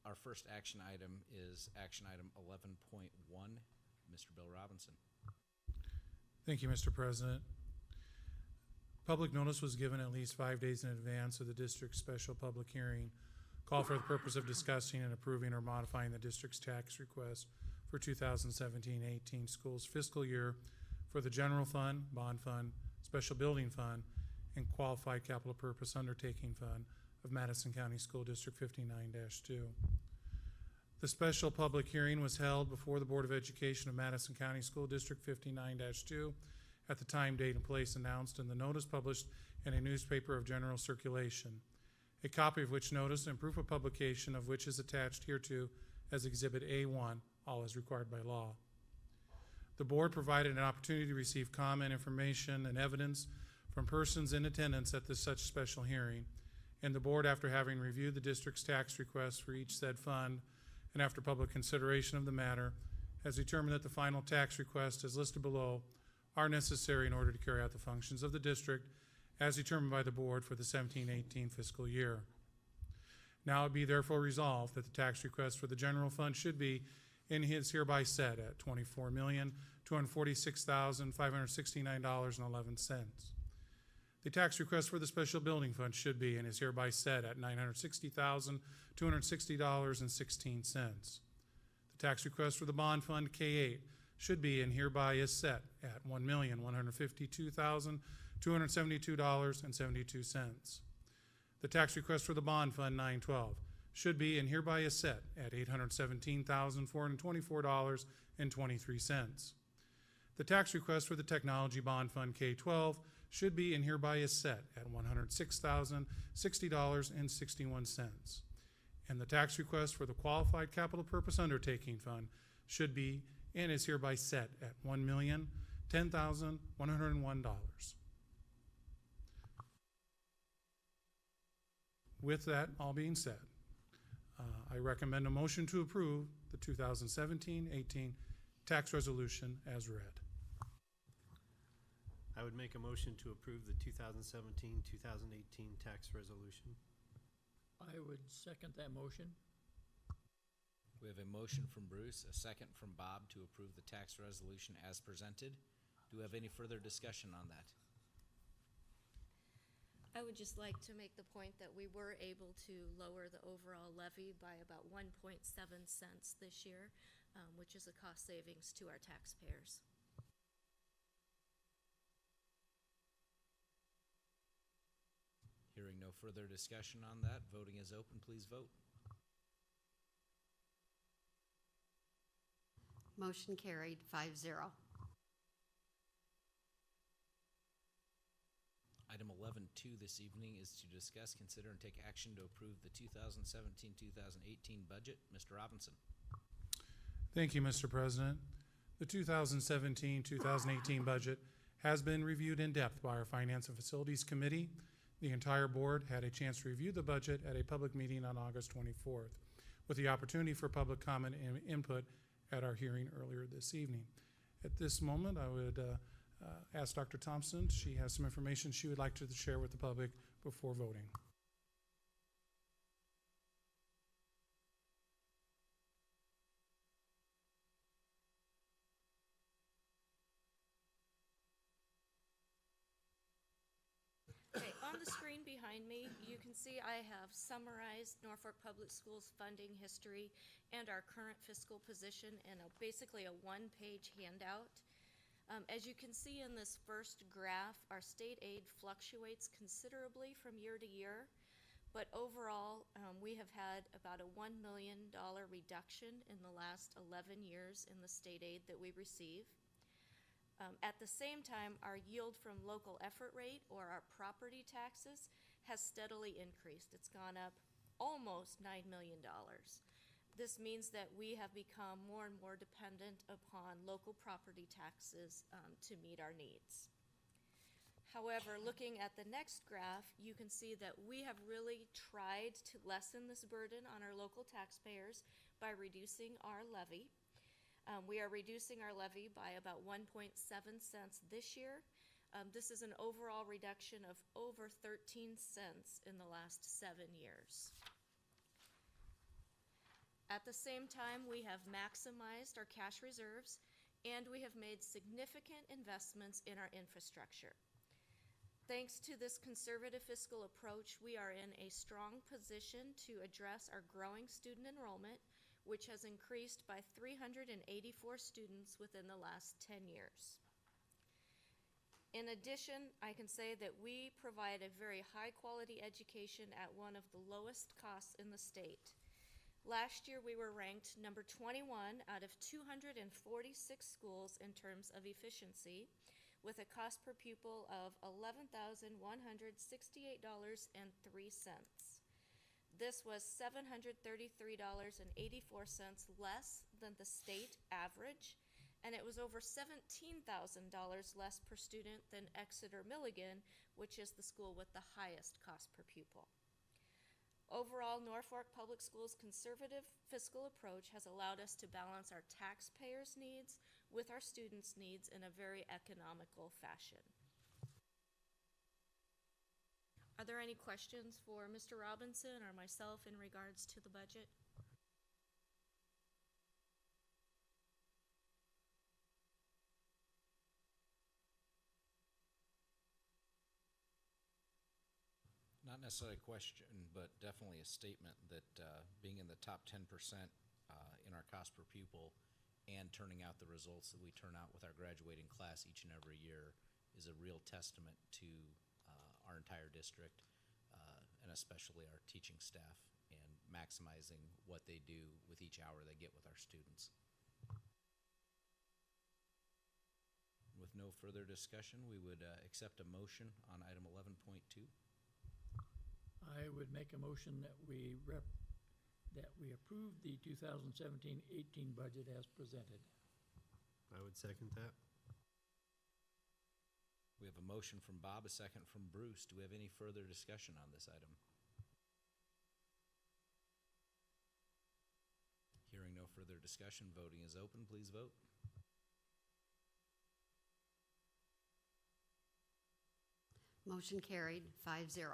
Our first action item is action item 11.1. Mr. Bill Robinson. Thank you, Mr. President. Public notice was given at least 5 days in advance of the district's special public hearing, called for the purpose of discussing and approving or modifying the district's tax request for 2017-18 schools fiscal year for the general fund, bond fund, special building fund, and qualified capital purpose undertaking fund of Madison County School District 59-2. The special public hearing was held before the Board of Education of Madison County School District 59-2 at the time, date, and place announced in the notice published in a newspaper of general circulation, a copy of which notice and proof of publication of which is attached hereto as Exhibit A1, all as required by law. The board provided an opportunity to receive comment, information, and evidence from persons in attendance at this such special hearing, and the board, after having reviewed the district's tax requests for each said fund, and after public consideration of the matter, has determined that the final tax request as listed below are necessary in order to carry out the functions of the district as determined by the board for the 17-18 fiscal year. Now it be therefore resolved that the tax request for the general fund should be and is hereby set at $24,246,569.11. The tax request for the special building fund should be and is hereby set at $960,260.16. The tax request for the bond fund K8 should be and hereby is set at $1,152,272.72. The tax request for the bond fund 912 should be and hereby is set at $817,424.23. The tax request for the technology bond fund K12 should be and hereby is set at $106,060.61. And the tax request for the qualified capital purpose undertaking fund should be and is hereby set at $1,010,101. With that all being said, I recommend a motion to approve the 2017-18 tax resolution as read. I would make a motion to approve the 2017-2018 tax resolution. I would second that motion. We have a motion from Bruce, a second from Bob to approve the tax resolution as presented. Do we have any further discussion on that? I would just like to make the point that we were able to lower the overall levy by about 1.7 cents this year, which is a cost savings to our taxpayers. Hearing no further discussion on that, voting is open. Please vote. Motion carried 5-0. 11.2 this evening is to discuss, consider, and take action to approve the 2017-2018 budget. Mr. Robinson. Thank you, Mr. President. The 2017-2018 budget has been reviewed in depth by our Finance and Facilities Committee. The entire board had a chance to review the budget at a public meeting on August 24th, with the opportunity for public comment and input at our hearing earlier this evening. At this moment, I would ask Dr. Thompson. She has some information she would like to share with the public before voting. Okay, on the screen behind me, you can see I have summarized Norfolk Public Schools funding history and our current fiscal position in basically a one-page handout. As you can see in this first graph, our state aid fluctuates considerably from year to year, but overall, we have had about a $1 million reduction in the last 11 years in the state aid that we receive. At the same time, our yield from local effort rate, or our property taxes, has steadily increased. It's gone up almost $9 million. This means that we have become more and more dependent upon local property taxes to meet our needs. However, looking at the next graph, you can see that we have really tried to lessen this burden on our local taxpayers by reducing our levy. We are reducing our levy by about 1.7 cents this year. This is an overall reduction of over 13 cents in the last 7 years. At the same time, we have maximized our cash reserves, and we have made significant investments in our infrastructure. Thanks to this conservative fiscal approach, we are in a strong position to address our growing student enrollment, which has increased by 384 students within the last 10 years. In addition, I can say that we provide a very high-quality education at one of the lowest costs in the state. Last year, we were ranked number 21 out of 246 schools in terms of efficiency, with a cost per pupil of $11,168.03. This was $733.84 less than the state average, and it was over $17,000 less per student than Exeter Milligan, which is the school with the highest cost per pupil. Overall, Norfolk Public Schools' conservative fiscal approach has allowed us to balance our taxpayers' needs with our students' needs in a very economical fashion. Are there any questions for Mr. Robinson or myself in regards to the budget? Not necessarily a question, but definitely a statement that being in the top 10% in our cost per pupil and turning out the results that we turn out with our graduating class each and every year is a real testament to our entire district and especially our teaching staff and maximizing what they do with each hour they get with our students. With no further discussion, we would accept a motion on item 11.2. I would make a motion that we approve the 2017-18 budget as presented. I would second that. We have a motion from Bob, a second from Bruce. Do we have any further discussion on this item? Hearing no further discussion, voting is open. Please vote. Motion carried, 5-0.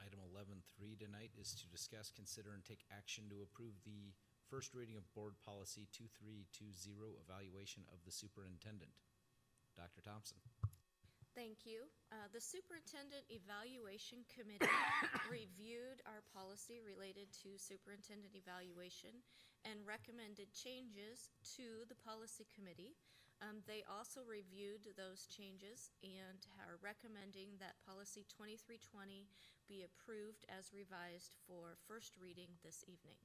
Item 11.3 tonight is to discuss, consider, and take action to approve the first reading of Board Policy 2320, evaluation of the superintendent. Dr. Thompson. Thank you. The Superintendent Evaluation Committee reviewed our policy related to superintendent evaluation and recommended changes to the policy committee. They also reviewed those changes and are recommending that policy 2320 be approved as revised for first reading this evening.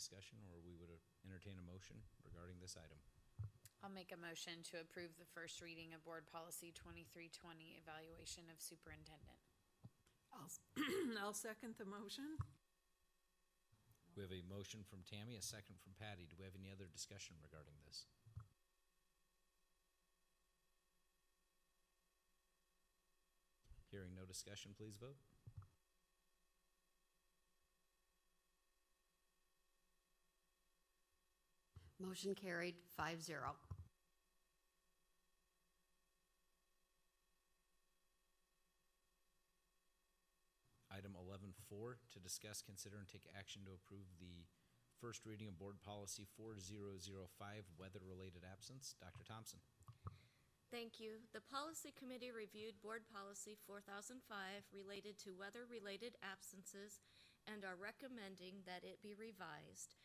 discussion, or we would entertain a motion regarding this item? I'll make a motion to approve the first reading of Board Policy 2320, evaluation of superintendent. I'll second the motion. We have a motion from Tammy, a second from Patty. Do we have any other discussion regarding this? Hearing no discussion, please vote. Motion carried 5-0. Item 11.4, to discuss, consider, and take action to approve the first reading of Board Policy 4005, weather-related absence. Dr. Thompson. Thank you. The Policy Committee reviewed Board Policy 4005 related to weather-related absences and are recommending that it be revised.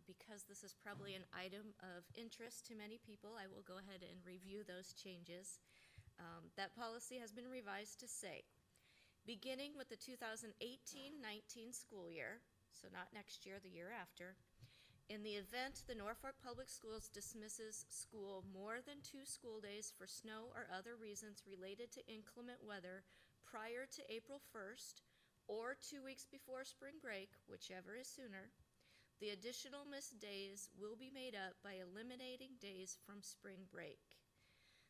Because this is probably an item of interest to many people, I will go ahead and review those changes. That policy has been revised to say, beginning with the 2018-19 school year, so not next year, the year after, in the event the Norfolk Public Schools dismisses school more than 2 school days for snow or other reasons related to inclement weather prior to April 1st or 2 weeks before spring break, whichever is sooner, the additional missed days will be made up by eliminating days from spring break.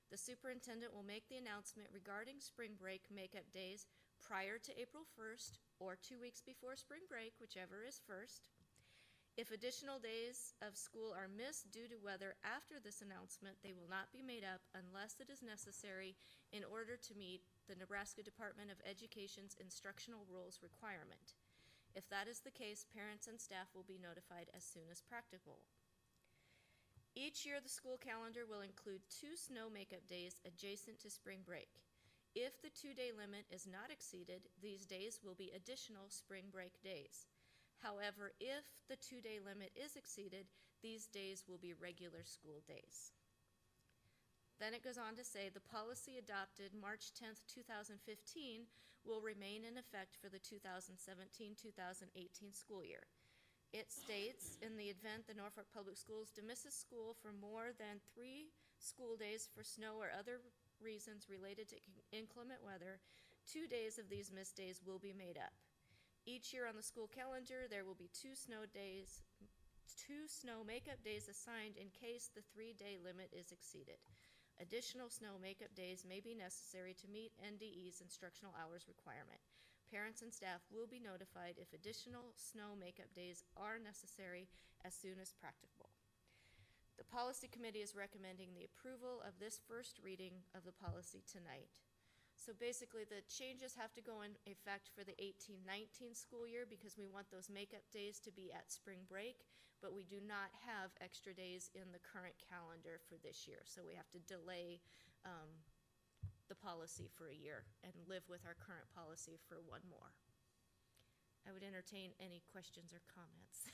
The superintendent will make the announcement regarding spring break makeup days prior to April 1st or 2 weeks before spring break, whichever is first. If additional days of school are missed due to weather after this announcement, they will not be made up unless it is necessary in order to meet the Nebraska Department of Education's instructional rules requirement. If that is the case, parents and staff will be notified as soon as practicable. Each year, the school calendar will include 2 snow makeup days adjacent to spring break. If the 2-day limit is not exceeded, these days will be additional spring break days. However, if the 2-day limit is exceeded, these days will be regular school days. Then it goes on to say the policy adopted March 10th, 2015 will remain in effect for the 2017-2018 school year. It states, in the event the Norfolk Public Schools dismisses school for more than 3 school days for snow or other reasons related to inclement weather, 2 days of these missed days will be made up. Each year on the school calendar, there will be 2 snow makeup days assigned in case the 3-day limit is exceeded. Additional snow makeup days may be necessary to meet NDE's instructional hours requirement. Parents and staff will be notified if additional snow makeup days are necessary as soon as practicable. The Policy Committee is recommending the approval of this first reading of the policy tonight. So basically, the changes have to go in effect for the 18-19 school year because we want those makeup days to be at spring break, but we do not have extra days in the current calendar for this year. So we have to delay the policy for a year and live with our current policy for 1 more. I would entertain any questions or comments.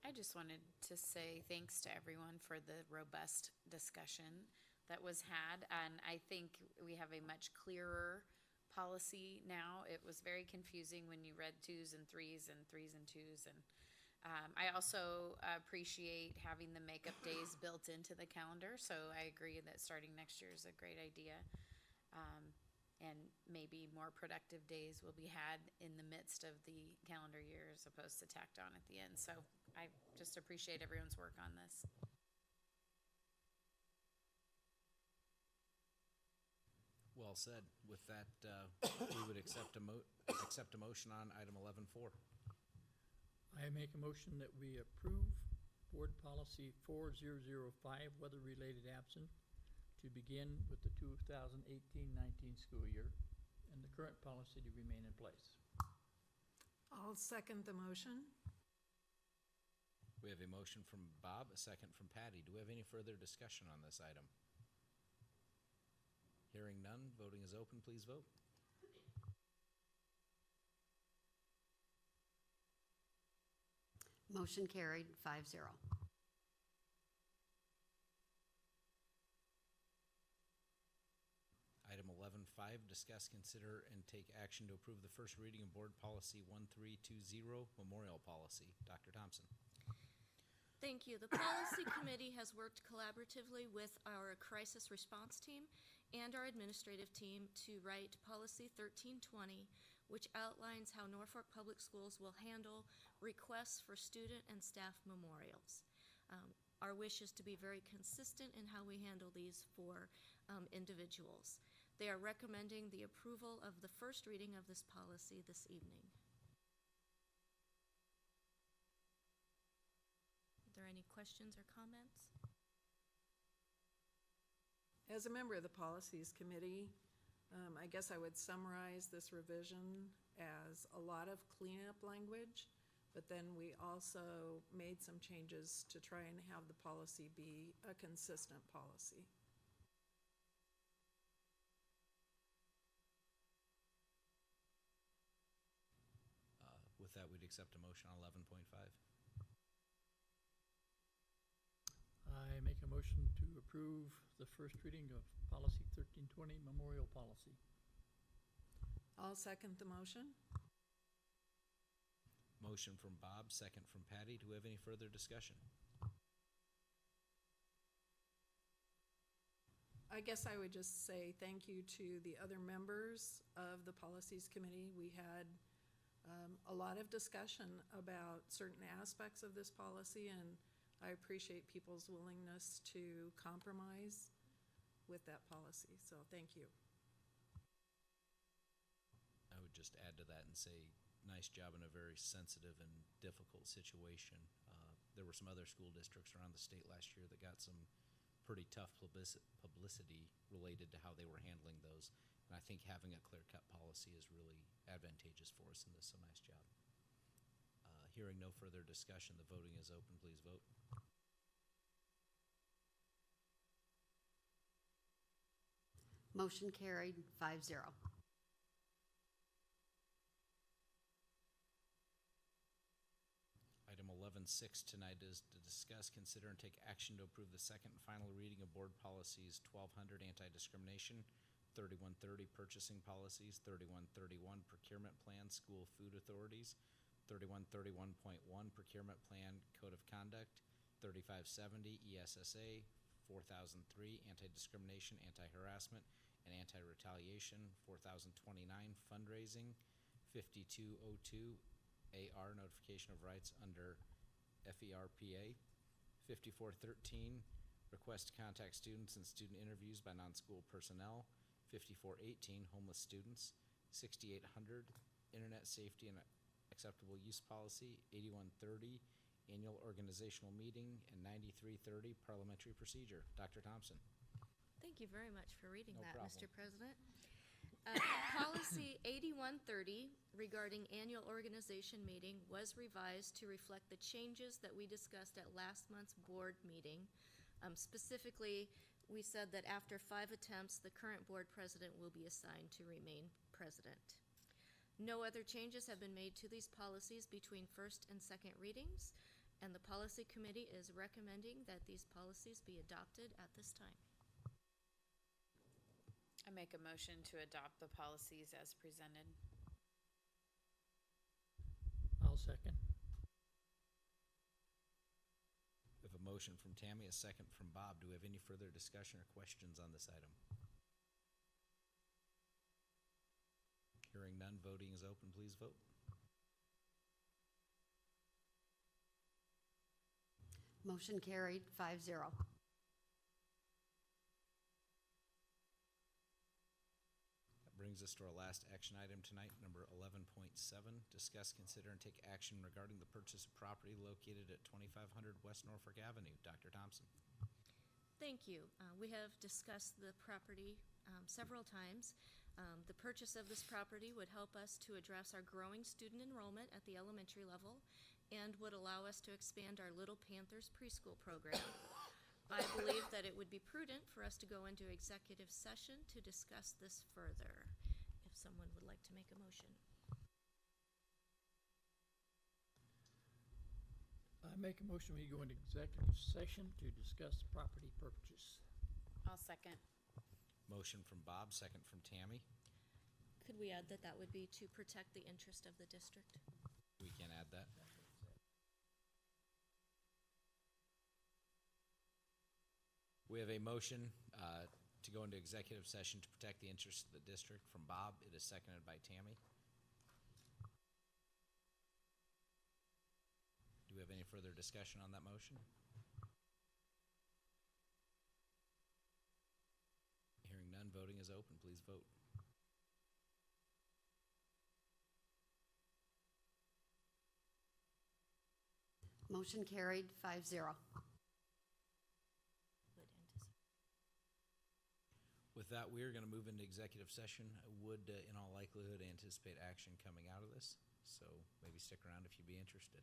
I just wanted to say thanks to everyone for the robust discussion that was had, and I think we have a much clearer policy now. It was very confusing when you read 2s and 3s and 3s and 2s, and I also appreciate having the makeup days built into the calendar, so I agree that starting next year is a great idea, and maybe more productive days will be had in the midst of the calendar year as opposed to tacked on at the end. So I just appreciate everyone's work on this. Well said. With that, we would accept a motion on item 11.4. I make a motion that we approve Board Policy 4005, weather-related absence, to begin with the 2018-19 school year, and the current policy to remain in place. I'll second the motion. We have a motion from Bob, a second from Patty. Do we have any further discussion on this item? Hearing none, voting is open. Please vote. Motion carried 5-0. Item 11.5, 11.5, discuss, consider, and take action to approve the first reading of Board Policy 1320, Memorial Policy. Dr. Thompson. Thank you. The Policy Committee has worked collaboratively with our crisis response team and our administrative team to write Policy 1320, which outlines how Norfolk Public Schools will handle requests for student and staff memorials. Our wish is to be very consistent in how we handle these for individuals. They are recommending the approval of the first reading of this policy this evening. Are there any questions or comments? As a member of the Policies Committee, I guess I would summarize this revision as a lot of cleanup language, but then we also made some changes to try and have the policy be a consistent policy. With that, we'd accept a motion on 11.5. I make a motion to approve the first reading of Policy 1320, Memorial Policy. I'll second the motion. Motion from Bob, second from Patty. Do we have any further discussion? I guess I would just say thank you to the other members of the Policies Committee. We had a lot of discussion about certain aspects of this policy, and I appreciate people's willingness to compromise with that policy, so thank you. I would just add to that and say, nice job in a very sensitive and difficult situation. There were some other school districts around the state last year that got some pretty tough publicity related to how they were handling those. And I think having a clear-cut policy is really advantageous for us in this, so nice job. Hearing no further discussion, the voting is open. Please vote. Motion carried 5-0. Item 11.6 tonight is to discuss, consider, and take action to approve the second and final reading of Board Policies 1200 Anti-Discrimination, 3130 Purchasing Policies, 3131 Procurement Plan School Food Authorities, 3131.1 Procurement Plan Code of Conduct, 3570 ESSA, 4003 Anti-Discrimination, Anti-Harassment, and Anti-Retaliation, 4029 Fundraising, 5202 AR Notification of Rights under FERPA, 5413 Request to Contact Students and Student Interviews by Non-School Personnel, 5418 Homeless Students, 6800 Internet Safety and Acceptable Use Policy, 8130 Annual Organizational Meeting, and 9330 Parliamentary Procedure. Dr. Thompson. Thank you very much for reading No that, problem. Mr. President. Policy 8130 regarding annual organization meeting was revised to reflect the changes that we discussed at last month's board meeting. Specifically, we said that after 5 attempts, the current board president will be assigned to remain president. No other changes have been made to these policies between first and second readings, and the policy committee is recommending that these policies be adopted at this time. I make a motion to adopt the policies as presented. I'll second. We have a motion from Tammy, a second from Bob. Do we have any further discussion or questions on this item? Hearing none, voting is open. Please vote. Motion carried 5-0. Brings us to our last action item tonight, number 11.7. Discuss, consider, and take action regarding the purchase of property located at 2500 West Norfolk Avenue. Dr. Thompson. Thank you. We have discussed the property several times. The purchase of this property would help us to address our growing student enrollment at the elementary level and would allow us to expand our Little Panthers preschool program. I believe that it would be prudent for us to go into executive session to discuss this further, if someone would like to make a motion. I make a motion we go into executive session to discuss property purchase. I'll second. Motion from Bob, second from Tammy. Could we add that that would be to protect the interest of the district? We can add that. We have a motion to go into executive session to protect the interests of the district from Bob. It is seconded by Tammy. Do we have any further discussion on that motion? Hearing none, voting is open. Please vote. Motion carried 5-0. With that, we are going to move into executive session. I would, in all likelihood, anticipate action coming out of this, so maybe stick around if you'd be interested.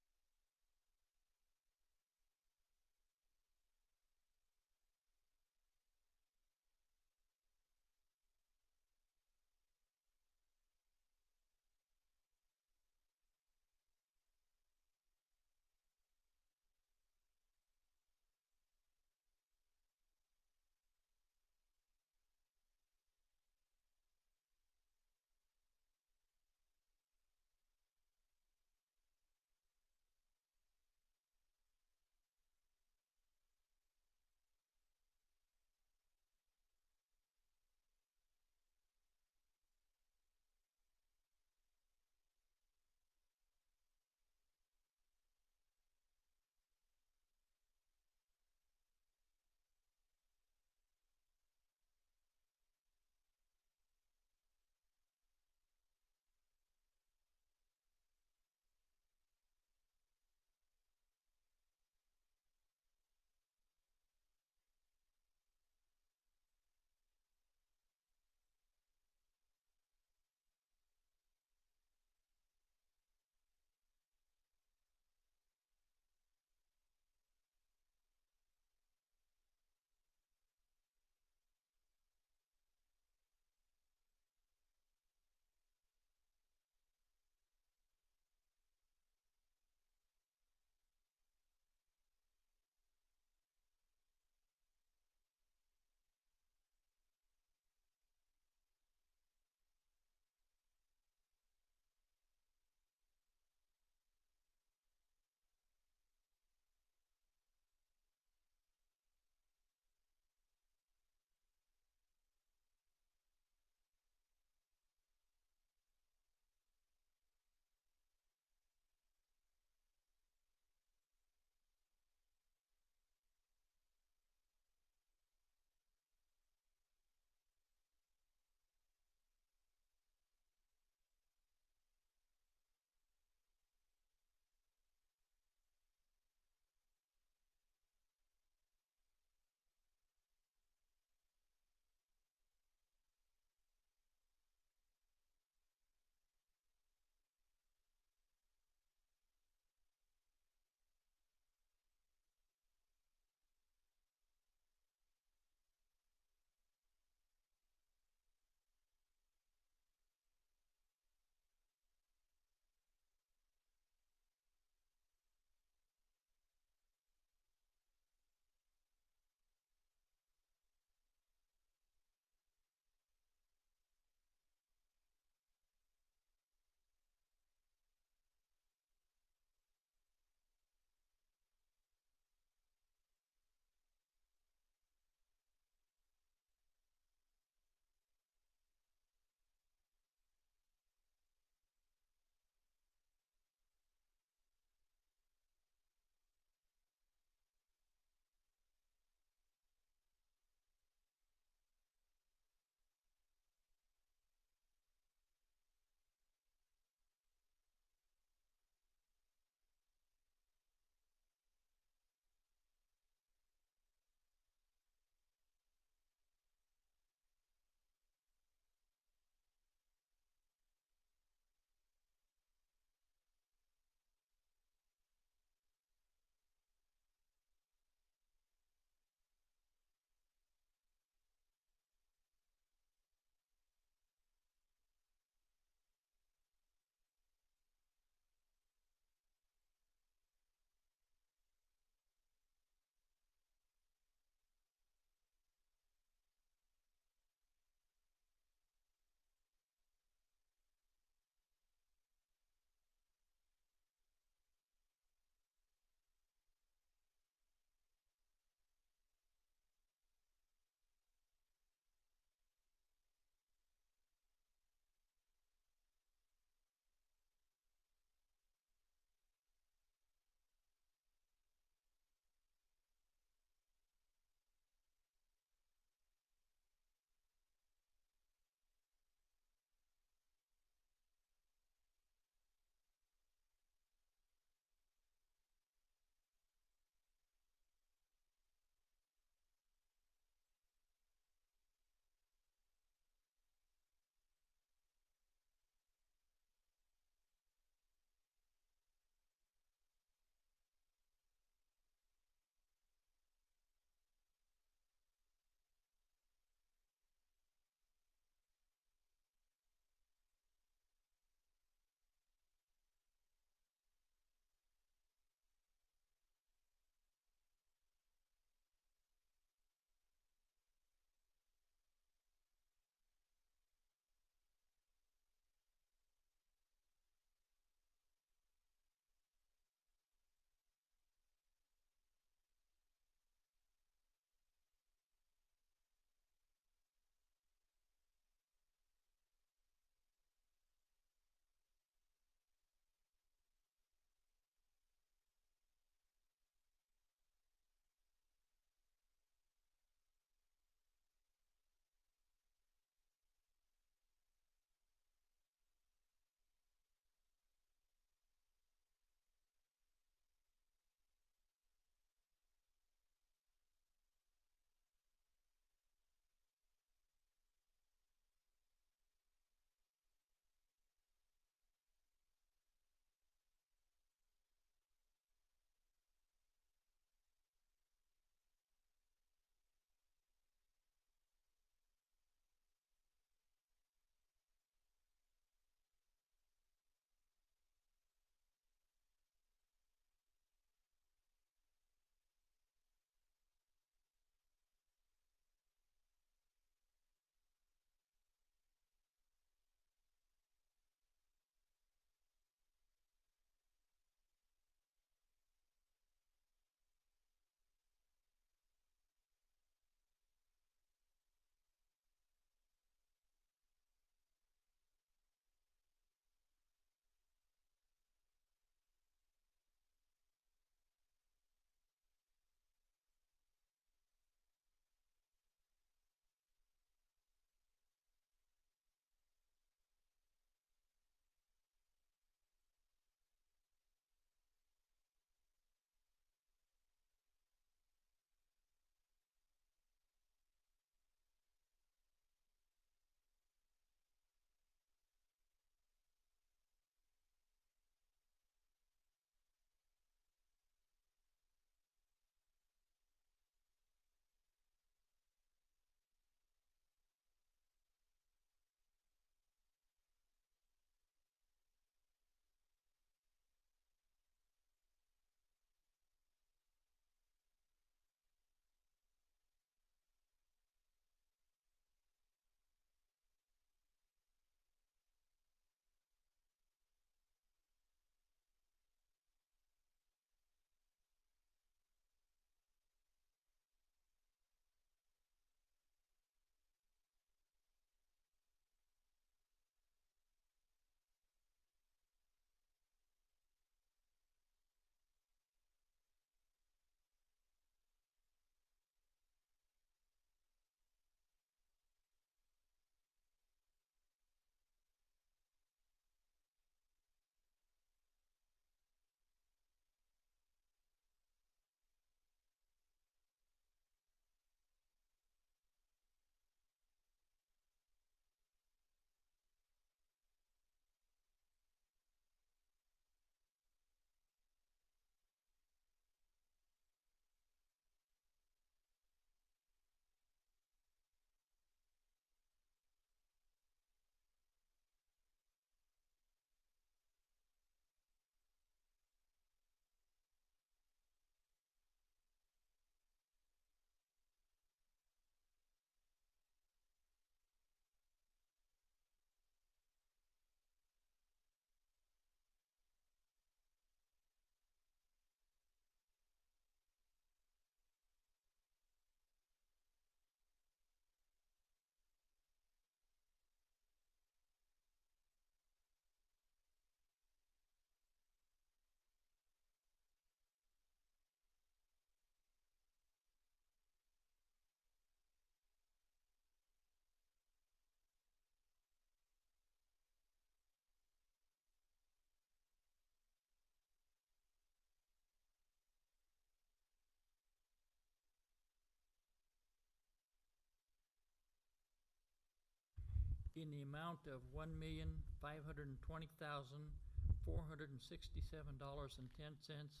in the amount of $1,520,467.10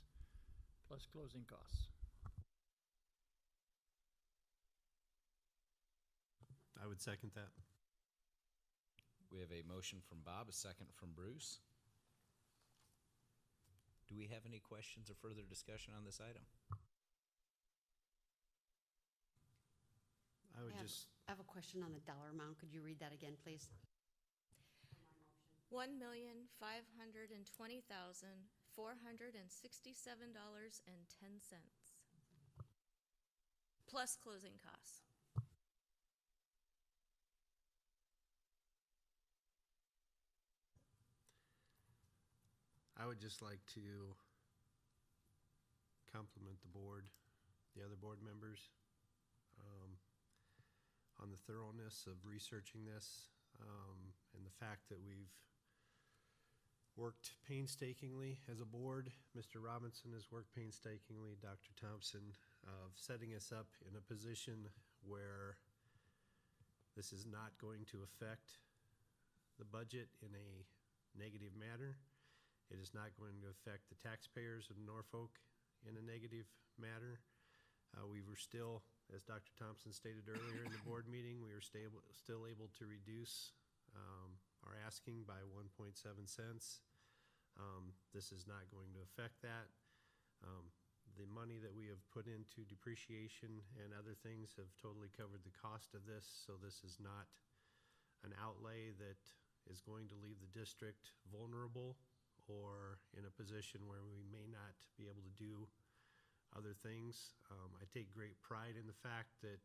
plus closing costs. I would second that. We have a motion from Bob, a second from Bruce. Do we have any questions or further discussion on this item? I would I just, have a question on the dollar amount. Could you read that again, please? $1,520,467.10 plus closing costs. I would just like to compliment the board, the other board members, on the thoroughness of researching this, and the fact that we've worked painstakingly as a board. Mr. Robinson has worked painstakingly, Dr. Thompson, of setting us up in a position where this is not going to affect the budget in a negative manner. It is not going to affect the taxpayers of Norfolk in a negative manner. We were still, as Dr. Thompson stated earlier in the board meeting, we were still able to reduce our asking by 1.7 cents. This is not going to affect that. The money that we have put into depreciation and other things have totally covered the cost of this, so this is not an outlay that is going to leave the district vulnerable or in a position where we may not be able to do other things. I take great pride in the fact that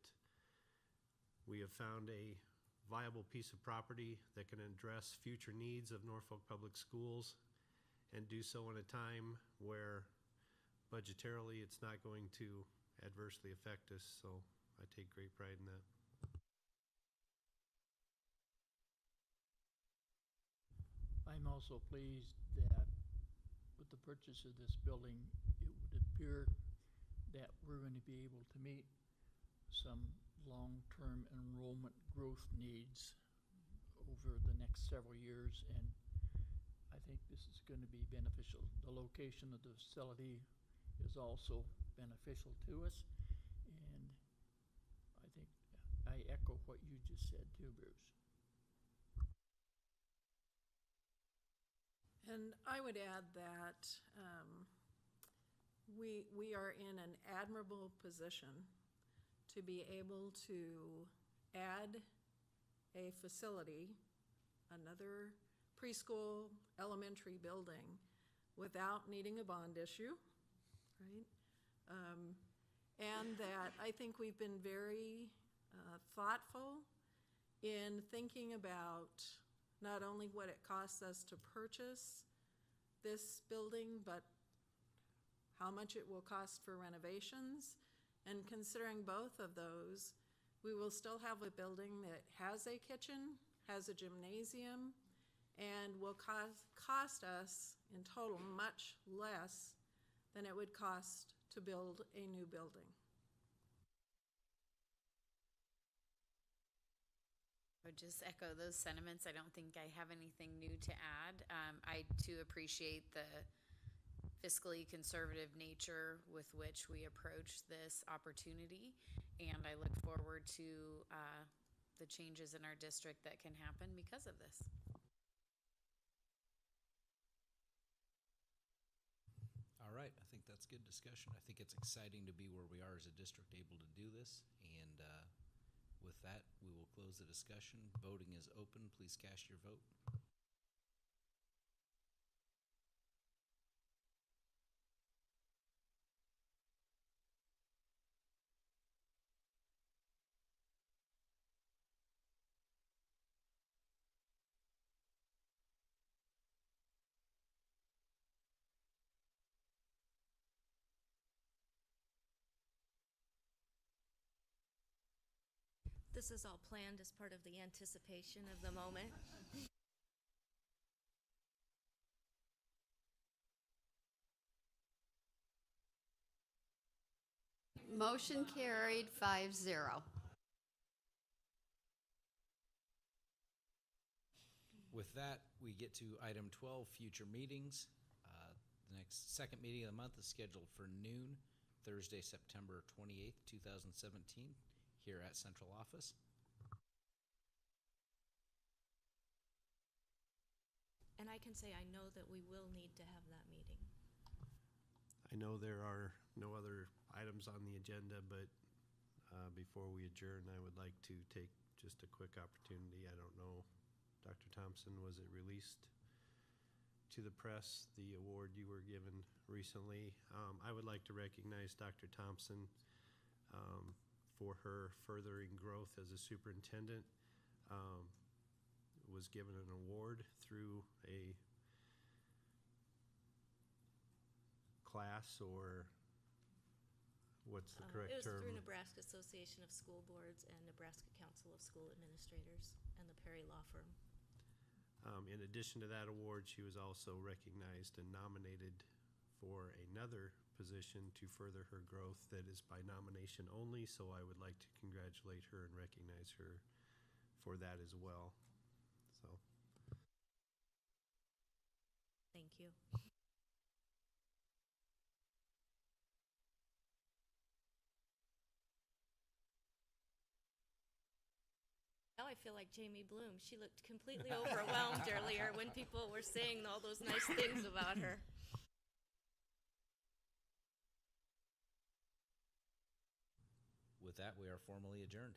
we have found a viable piece of property that can address future needs of Norfolk Public Schools and do so in a time where budgetarily it's not going to adversely affect us. So I take great pride in that. I'm also pleased that with the purchase of this building, it would appear that we're going to be able to meet some long-term enrollment growth needs over the next several years, and I think this is going to be beneficial. The location of the facility is also beneficial to us, and I think I echo what you just said too, Bruce. And I would add that we are in an admirable position to be able to add a facility, another preschool, elementary building, without needing a bond issue, right? And that I think we've been very thoughtful in thinking about not only what it costs us to purchase this building, but how much it will cost for renovations. And considering both of those, we will still have a building that has a kitchen, has a gymnasium, and will cost us in total much less than it would cost to build a new building. I would just echo those sentiments. I don't think I have anything new to add. I too appreciate the fiscally conservative nature with which we approach this opportunity, and I look forward to the changes in our district that can happen because of this. All right, I think that's good discussion. I think it's exciting to be where we are as a district able to do this, and with that, we will close the discussion. Voting is open. Please cast your vote. This is all planned as part of the anticipation of the moment. Motion carried 5-0. With that, we get to item 12, future meetings. The next second meeting of the month is scheduled for noon, Thursday, September 28th, 2017, here at Central Office. And I can say I know that we will need to have that meeting. I know there are no other items on the agenda, but before we adjourn, I would like to take just a quick opportunity. I don't know, Dr. Thompson, was it released to the press, the award you were given recently? I would like to recognize Dr. Thompson for her furthering growth as a superintendent. Was given an award through a class, or what's the correct It was term? through Nebraska Association of School Boards and Nebraska Council of School Administrators and the Perry Law Firm. In addition to that award, she was also recognized and nominated for another position to further her growth that is by nomination only, so I would like to congratulate her and recognize her for that as well. So, Thank you. Now I feel like Jamie Bloom. She looked completely overwhelmed earlier when people were saying all those nice things about her. With that, we are formally adjourned.